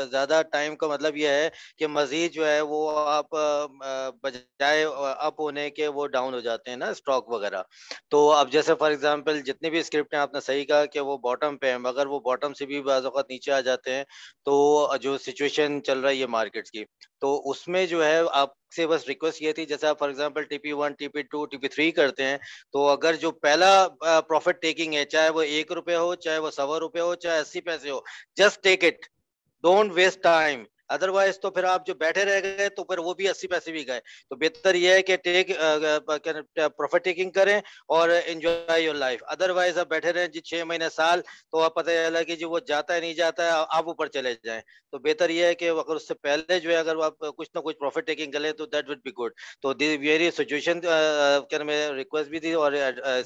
ज़्यादा टाइम का मतलब ये है कि मज़ीद जो है वो आप बजाय अप होने के वो डाउन हो जाते हैं ना स्टॉक वगैरह। तो अब जैसे फॉर एग्जांपल जितनी भी स्क्रिप्ट हैं आपने सही कहा कि वो बॉटम पे हैं, मगर वो बॉटम से भी बाज़ औक़ात नीचे आ जाते हैं। तो जो सिचुएशन चल रही है मार्केट्स की, तो उसमें जो है आपसे बस रिक्वेस्ट ये थी, जैसे आप for example TP1, TP2, TP3 करते हैं, तो अगर जो पहला प्रॉफिट टेकिंग है, चाहे वो ₹1 हो, चाहे वो ₹1.25 हो, चाहे 80 पैसे हो, just take it, don't waste time. Otherwise तो फिर आप जो बैठे रह गए तो फिर वो भी 80 पैसे भी गए। तो बेहतर ये है कि प्रॉफिट टेकिंग करें और एंजॉय योर लाइफ। अदरवाइज आप बैठे रहें जी 6 महीने साल, तो आप पता चला कि जी वो जाता है नहीं जाता है, आप ऊपर चले जाएं। तो बेहतर ये है कि अगर उससे पहले जो है अगर आप कुछ ना कुछ प्रॉफिट टेकिंग करें तो दैट वुड बी गुड। तो मेरी सिचुएशन में रिक्वेस्ट भी थी और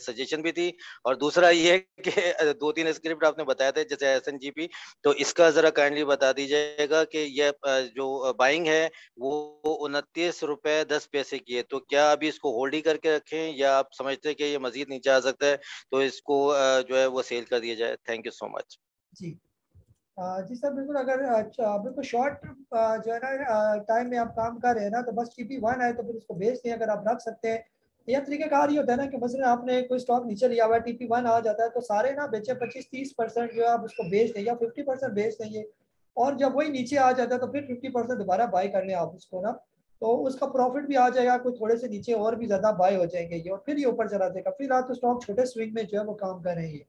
सजेशन भी थी। और दूसरा ये है कि 2-3 स्क्रिप्ट आपने बताए थे जैसे SNGP, तो इसका जरा काइंडली बता दीजिएगा कि ये जो बाइंग है वो ₹29.10 की है, तो क्या अभी इसको होल्ड ही करके रखें या आप समझते हैं कि ये मजीद नीचे आ सकता है तो इसको जो है वो सेल कर दिया जाए? Thank you so much. जी जी सर बिल्कुल। अगर बिल्कुल शॉर्ट जो है ना टाइम में आप काम कर रहे हैं ना, तो बस TP1 है तो फिर उसको बेच दें अगर आप रख सकते हैं। यह तरीक़ाकार ये होता है ना कि मसलन आपने कोई स्टॉक नीचे लिया हुआ है, TP1 आ जाता है तो सारे ना बेचे 25-30% जो है आप उसको बेच दें या 50% बेच देंगे, और जब वही नीचे आ जाता है तो फिर 50% दोबारा बाय कर लें आप उसको ना, तो उसका प्रॉफिट भी आ जाएगा, कुछ थोड़े से नीचे और भी ज़्यादा बाय हो जाएंगे ये, और फिर ये ऊपर चला जाएगा। फिलहाल तो स्टॉक छोटे स्विंग में जो है वो काम कर रहे हैं।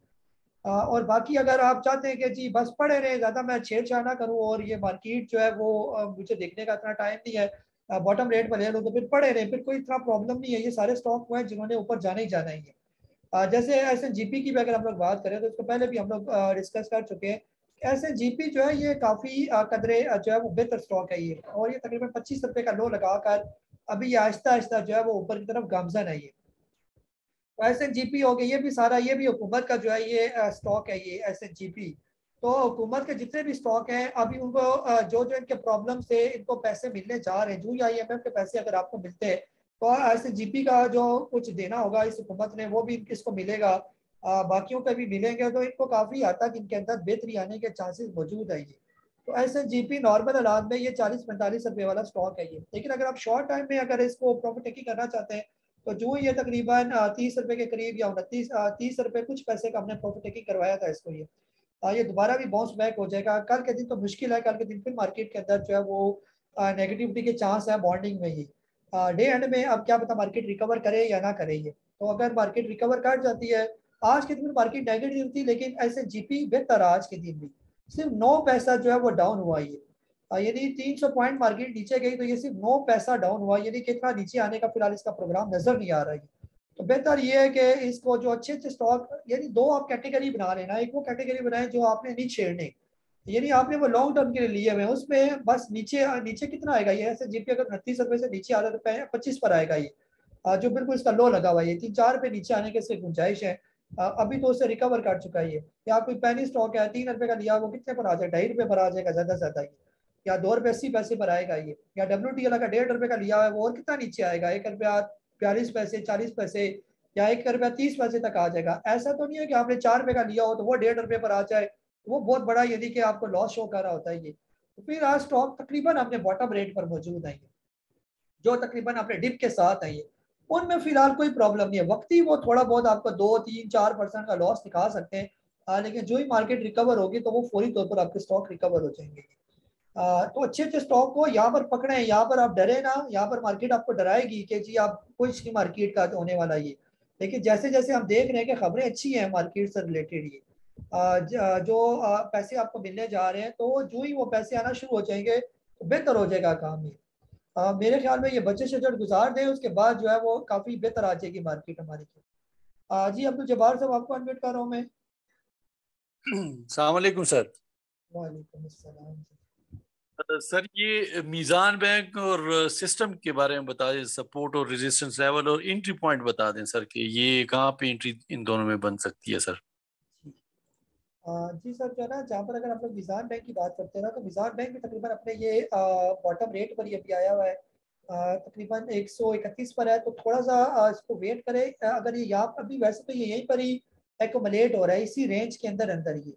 और बाकी अगर आप चाहते हैं कि जी बस पड़े रहे, ज़्यादा मैं छेड़छाड़ ना करूं और ये मार्केट जो है वो मुझे देखने का इतना टाइम नहीं है, बॉटम रेट पर ले लो, तो फिर पड़े रहे, फिर कोई इतना प्रॉब्लम नहीं है। ये सारे स्टॉक हुए हैं जिन्होंने ऊपर जाना ही जाना ही है। जैसे SNGP की भी अगर हम लोग बात करें तो इसको पहले भी हम लोग डिस्कस कर चुके हैं। SNGP जो है ये काफ़ी कदरे जो है वो बेहतर स्टॉक है ये, और ये तकरीबन 25 रुपये का लो लगाकर अभी ये आहिस्ता आहिस्ता जो है वो ऊपर की तरफ गामजन है ये। SNGP हो गया, ये भी सारा ये भी हुकूमत का जो है ये स्टॉक है ये SNGP। तो हुकूमत के जितने भी स्टॉक हैं अभी उनको जो जो इनके प्रॉब्लम से इनको पैसे मिलने जा रहे हैं, जो या IMF के पैसे अगर आपको मिलते हैं तो SNGP का जो कुछ देना होगा इस हुकूमत ने वो भी इसको मिलेगा, बाकियों का भी मिलेंगे, तो इनको काफ़ी हद तक इनके अंदर बेहतरी आने के चांसेस मौजूद है ये। तो SNGP नॉर्मल हालात में ये 40-45 रुपये वाला स्टॉक है ये। लेकिन अगर आप शॉर्ट टाइम में अगर इसको प्रॉफिट टेकिंग करना चाहते हैं तो जो ये तकरीबन 30 रुपये के करीब या 30 रुपये कुछ पैसे का हमने प्रॉफिट टेकिंग करवाया था इसको, ये दोबारा भी बाउंस बैक हो जाएगा। कल के दिन तो मुश्किल है, कल के दिन फिर मार्केट के अंदर जो है वो नेगेटिविटी के चांस है मॉर्निंग में ही। डे एंड में अब क्या पता मार्केट रिकवर करे या ना करे ये। तो अगर मार्केट रिकवर कर जाती है, आज के दिन मार्केट नेगेटिव थी लेकिन SNGP बेहतर आज के दिन भी सिर्फ 9 पैसा जो है वो डाउन हुआ ये, यानी 300 पॉइंट मार्केट नीचे गई तो ये सिर्फ 9 पैसा डाउन हुआ, यानी कितना नीचे आने का फिलहाल इसका प्रोग्राम नजर नहीं आ रहा है। तो बेहतर ये है कि इसको जो अच्छे अच्छे स्टॉक, यानी दो आप कैटेगरी बना लेना, एक वो कैटेगरी बनाए जो आपने नहीं छेड़ने, यानी आपने वो लॉन्ग टर्म के लिए लिए हुए हैं, उसमें बस नीचे नीचे कितना आएगा ये SNGP अगर 29 रुपये से नीचे आता है तो 25 पर आएगा ये, जो बिल्कुल इसका लो लगा हुआ है, 3-4 रुपये नीचे आने के इसकी गुंजाइश है। अभी तो उससे रिकवर कर चुका है ये। या कोई पेनी स्टॉक है 3 रुपए का लिया, वो कितने पर आ जाएगा? 2.5 रुपए पर आ जाएगा ज़्यादा से ज़्यादा ये, या 2 रुपए 80 पैसे पर आएगा ये। या WTL का 1.5 रुपए का लिया है वो और कितना नीचे आएगा? 1 रुपया 42 पैसे 40 पैसे, या 1 रुपया 30 पैसे तक आ जाएगा। ऐसा तो नहीं है कि आपने 4 रुपए का लिया हो तो वो 1.5 रुपए पर आ जाए, वो बहुत बड़ा यदि कि आपको लॉस शो कर रहा होता है ये। तो फिर आज स्टॉक तकरीबन अपने बॉटम रेट पर मौजूद है, जो तकरीबन अपने डिप के साथ है ये। उनमें फिलहाल कोई प्रॉब्लम नहीं है, वक्ती वो थोड़ा बहुत आपको 2-3-4% का लॉस दिखा सकते हैं, लेकिन जो ही मार्केट रिकवर होगी तो वो फौरी तौर पर आपके स्टॉक रिकवर हो जाएंगे। तो अच्छे अच्छे स्टॉक को यहाँ पर पकड़े, यहाँ पर आप डरे ना, यहाँ पर मार्केट आपको डराएगी कि जी आप कुछ नहीं मार्केट का होने वाला ये। लेकिन जैसे जैसे हम देख रहे हैं कि खबरें अच्छी हैं मार्केट से रिलेटेड ये, जो पैसे आपको मिलने जा रहे हैं, तो जो ही वो पैसे आना शुरू हो जाएंगे तो बेहतर हो जाएगा काम ये। मेरे ख्याल में ये बजट शजट गुजार दें, उसके बाद जो है वो काफ़ी बेहतर आ जाएगी मार्केट हमारी की। जी अब्दुल जब्बार साहब आपको अनम्यूट कर रहा हूँ मैं। अस्सलाम वालेकुम सर। वालेकुम अस्सलाम। सर ये मीज़ान बैंक और सिस्टम के बारे में बता दें, सपोर्ट और रेजिस्टेंस लेवल और एंट्री पॉइंट बता दें सर कि ये कहाँ पे एंट्री इन दोनों में बन सकती है सर। जी सर, जो है ना, जहाँ पर अगर आप लोग मीज़ान बैंक की बात करते हैं ना, तो मीज़ान बैंक में तकरीबन अपने ये बॉटम रेट पर ये भी आया हुआ है, तकरीबन 131 पर है। तो थोड़ा सा इसको वेट करें, अगर ये यहाँ पर भी, वैसे तो ये यहीं पर ही एक्यूमुलेट हो रहा है इसी रेंज के अंदर अंदर ये।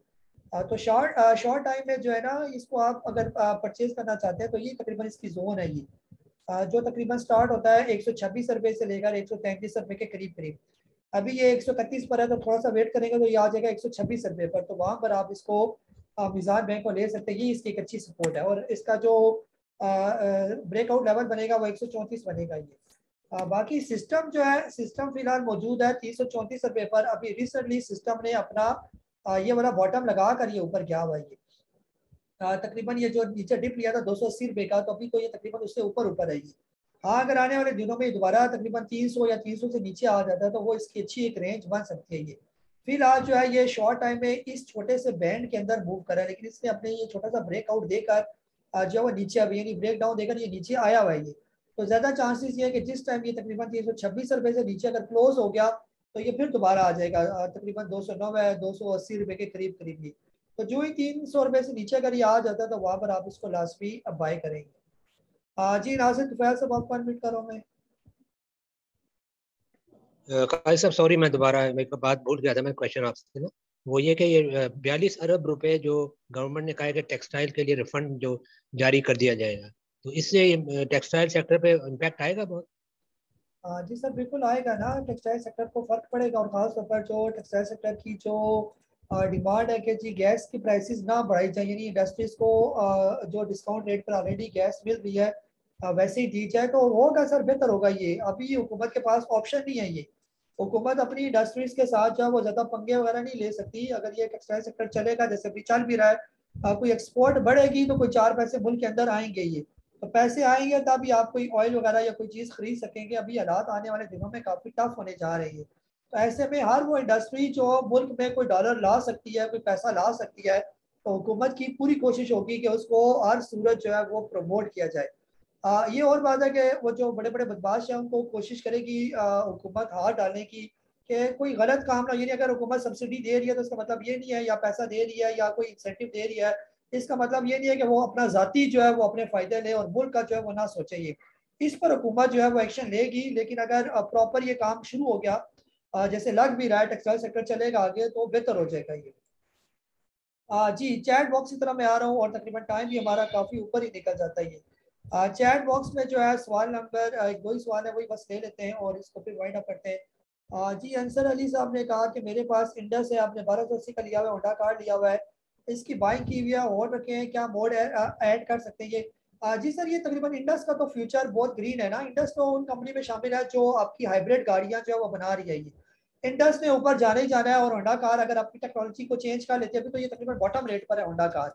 तो शॉर्ट टाइम में जो है ना, इसको आप अगर परचेज करना चाहते हैं तो ये तकरीबन इसकी जोन है ये, जो तकरीबन स्टार्ट होता है 126 रुपये से लेकर 133 रुपये के करीब करीब। अभी ये 131 पर है, तो थोड़ा सा वेट करेंगे तो ये आ जाएगा 126 रुपये पर। तो वहाँ पर आप इसको मीज़ान बैंक को ले सकते हैं, ये इसकी एक अच्छी सपोर्ट है। और इसका जो ब्रेकआउट लेवल बनेगा वो 134 बनेगा ये। बाकी सिस्टम जो है, सिस्टम फिलहाल मौजूद है 334 रुपये पर। अभी रिसेंटली सिस्टम ने अपना ये वाला बॉटम लगा कर ये ऊपर गया हुआ है ये। तकरीबन ये जो नीचे डिप लिया था 280 रुपये का, तो अभी तो ये तकरीबन उससे ऊपर है ये। हाँ, अगर आने वाले दिनों में दोबारा तकरीबन 300 या 300 से नीचे आ जाता है तो वो इसकी अच्छी एक रेंज बन सकती है ये। फिलहाल जो है ये शॉर्ट टाइम में इस छोटे से बैंड के अंदर मूव कर रहा है, लेकिन इसने अपने ये छोटा सा ब्रेकआउट देकर जो वो नीचे, अभी यानी ब्रेक डाउन देकर ये नीचे आया हुआ है ये। तो ज़्यादा चांसेस ये है कि जिस टाइम ये तकरीबन 326 रुपये से नीचे अगर क्लोज हो गया तो ये फिर दोबारा आ जाएगा तकरीबन 290 280 रुपये के करीब करीब ये। तो जो ही 300 रुपये से नीचे अगर ये आ जाता है तो वहाँ पर आप इसको लाजमी बाय करेंगे। जी नासिर तुफैल साहब आपको अनम्यूट कर रहा हूं मैं। काजी साहब सॉरी, मैं दोबारा एक बात भूल गया था, मैं क्वेश्चन आपसे ना, वो ये कि ये 42 अरब रुपए जो गवर्नमेंट ने कहा है कि टेक्सटाइल के लिए रिफंड जो जारी कर दिया जाएगा, तो इससे टेक्सटाइल सेक्टर पे इम्पैक्ट आएगा बहुत? जी सर बिल्कुल आएगा ना, टेक्सटाइल सेक्टर को फर्क पड़ेगा। और खासतौर पर जो टेक्सटाइल सेक्टर की जो डिमांड है कि जी गैस की प्राइसेस ना बढ़ाई जाए, यानी इंडस्ट्रीज को जो डिस्काउंट रेट पर ऑलरेडी गैस मिल रही है वैसे ही दी जाए तो होगा सर, बेहतर होगा ये। अभी हुकूमत के पास ऑप्शन नहीं है ये, हुकूमत अपनी इंडस्ट्रीज के साथ जो है वो ज़्यादा पंगे वगैरह नहीं ले सकती। अगर ये टेक्सटाइल सेक्टर चलेगा जैसे भी चल भी रहा है, कोई एक्सपोर्ट बढ़ेगी तो कोई 4 पैसे मुल्क के अंदर आएंगे ये, तो पैसे आएंगे तभी आप कोई ऑयल वगैरह या कोई चीज़ खरीद सकेंगे। अभी हालात आने वाले दिनों में काफ़ी टफ होने जा रहे हैं, तो ऐसे में हर वो इंडस्ट्री जो मुल्क में कोई डॉलर ला सकती है, कोई पैसा ला सकती है, तो हुकूमत की पूरी कोशिश होगी कि उसको हर सूरत जो है वो प्रमोट किया जाए। ये और बात है कि वो जो बड़े बड़े बदमाश हैं उनको कोशिश करेगी हुकूमत हाथ डालने की कि कोई गलत काम ना, यानी अगर हुकूमत सब्सिडी दे रही है तो इसका मतलब ये नहीं है, या पैसा दे रही है या कोई इंसेंटिव दे रही है, इसका मतलब ये नहीं है कि वो अपना जाती जो है वो अपने फायदे ले और मुल्क का जो है वो ना सोचे ये। इस पर हुकूमत जो है वो एक्शन लेगी, लेकिन अगर प्रॉपर ये काम शुरू हो गया जैसे लग भी रहा है, टेक्सटाइल सेक्टर चलेगा आगे तो बेहतर हो जाएगा ये। जी चैट बॉक्स की तरह मैं आ रहा हूँ और तकरीबन टाइम भी हमारा काफ़ी ऊपर ही निकल जाता है ये। चैट बॉक्स में जो है सवाल नंबर 2 ही सवाल है, वही बस ले लेते हैं और इसको फिर वाइंड अप करते हैं। जी अंसर अली साहब ने कहा कि मेरे पास इंडस है, आपने 1280 का लिया हुआ है, होंडा कार्ड लिया हुआ है, इसकी बाइंग की हुई है, और रखे हैं, क्या मोड ऐड कर सकते हैं ये? जी सर, ये तकरीबन इंडस का तो फ्यूचर बहुत ग्रीन है ना। इंडस तो उन कंपनी में शामिल है जो आपकी हाइब्रिड गाड़ियाँ जो है वो बना रही है ये। इंडस ने ऊपर जाने ही जाना है, और होंडा कार अगर आपकी टेक्नोलॉजी को चेंज कर लेते हैं तो ये तकरीबन बॉटम रेट पर है होंडा कार।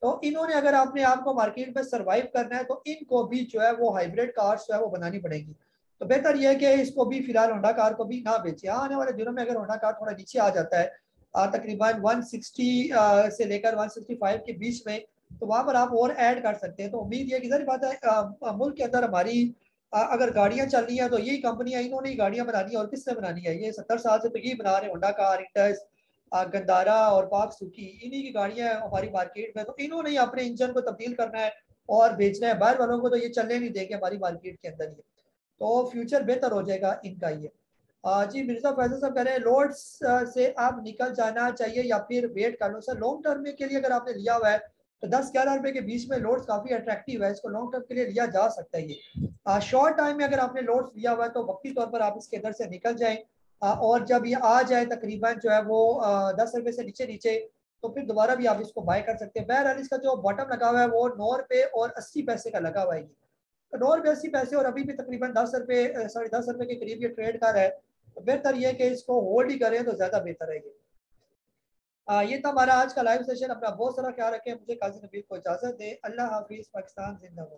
तो इन्होंने अगर आपने आपको मार्केट में सर्वाइव करना है तो इनको भी जो है वो हाइब्रिड कार्स जो है वो बनानी पड़ेगी। तो बेहतर यह है कि इसको भी फिलहाल होंडा कार को भी ना बेचे। आने वाले दिनों में अगर होंडा कार थोड़ा नीचे आ जाता है तकरीबन 160 से लेकर 165 के बीच में, तो वहाँ पर आप और ऐड कर सकते हैं। तो उम्मीद है कि सारी बात है मुल्क के अंदर हमारी अगर गाड़ियां चल रही हैं तो यही कंपनियां इन्होंने ही गाड़ियां बनानी है, और किसने बनानी है? ये 70 साल से तो यही बना रहे हैं, होंडा कार, इंटस, गंदारा और पाक सुकी, इन्हीं की गाड़ियां हैं हमारी मार्केट में। तो इन्होंने ही अपने इंजन को तब्दील करना है और बेचना है, बाहर वालों को तो ये चलने नहीं देंगे हमारी मार्केट के अंदर। ये तो फ्यूचर बेहतर हो जाएगा इनका। ये जी मिर्जा फैसल साहब कह रहे हैं लोड्स से आप निकल जाना चाहिए या फिर वेट कर लो। सर लॉन्ग टर्म के लिए अगर आपने लिया हुआ है तो 10-11 रुपए के बीच में लोड्स काफी अट्रैक्टिव है, इसको लॉन्ग टर्म के लिए लिया जा सकता है। ये शॉर्ट टाइम में अगर आपने लोड्स लिया हुआ है तो वक्ती तौर पर आप इसके अंदर से निकल जाएं, और जब ये आ जाए तकरीबन जो है वो 10 रुपए से नीचे नीचे, तो फिर दोबारा भी आप इसको बाय कर सकते हैं। बहरहाल इसका जो बॉटम लगा हुआ है वो 9 रुपए और 80 पैसे का लगा हुआ है। तो 9 रुपए 80 पैसे और अभी भी तकरीबन 10 रुपए 10.5 रुपए के करीब ये ट्रेड कर रहा है। तो बेहतर ये है कि इसको होल्ड ही करें तो ज्यादा बेहतर है। ये था हमारा आज का लाइव सेशन। अपना बहुत सारा ख्याल रखें, मुझे काजी नबील को इजाजत दे। अल्लाह हाफिज। पाकिस्तान जिंदाबाद।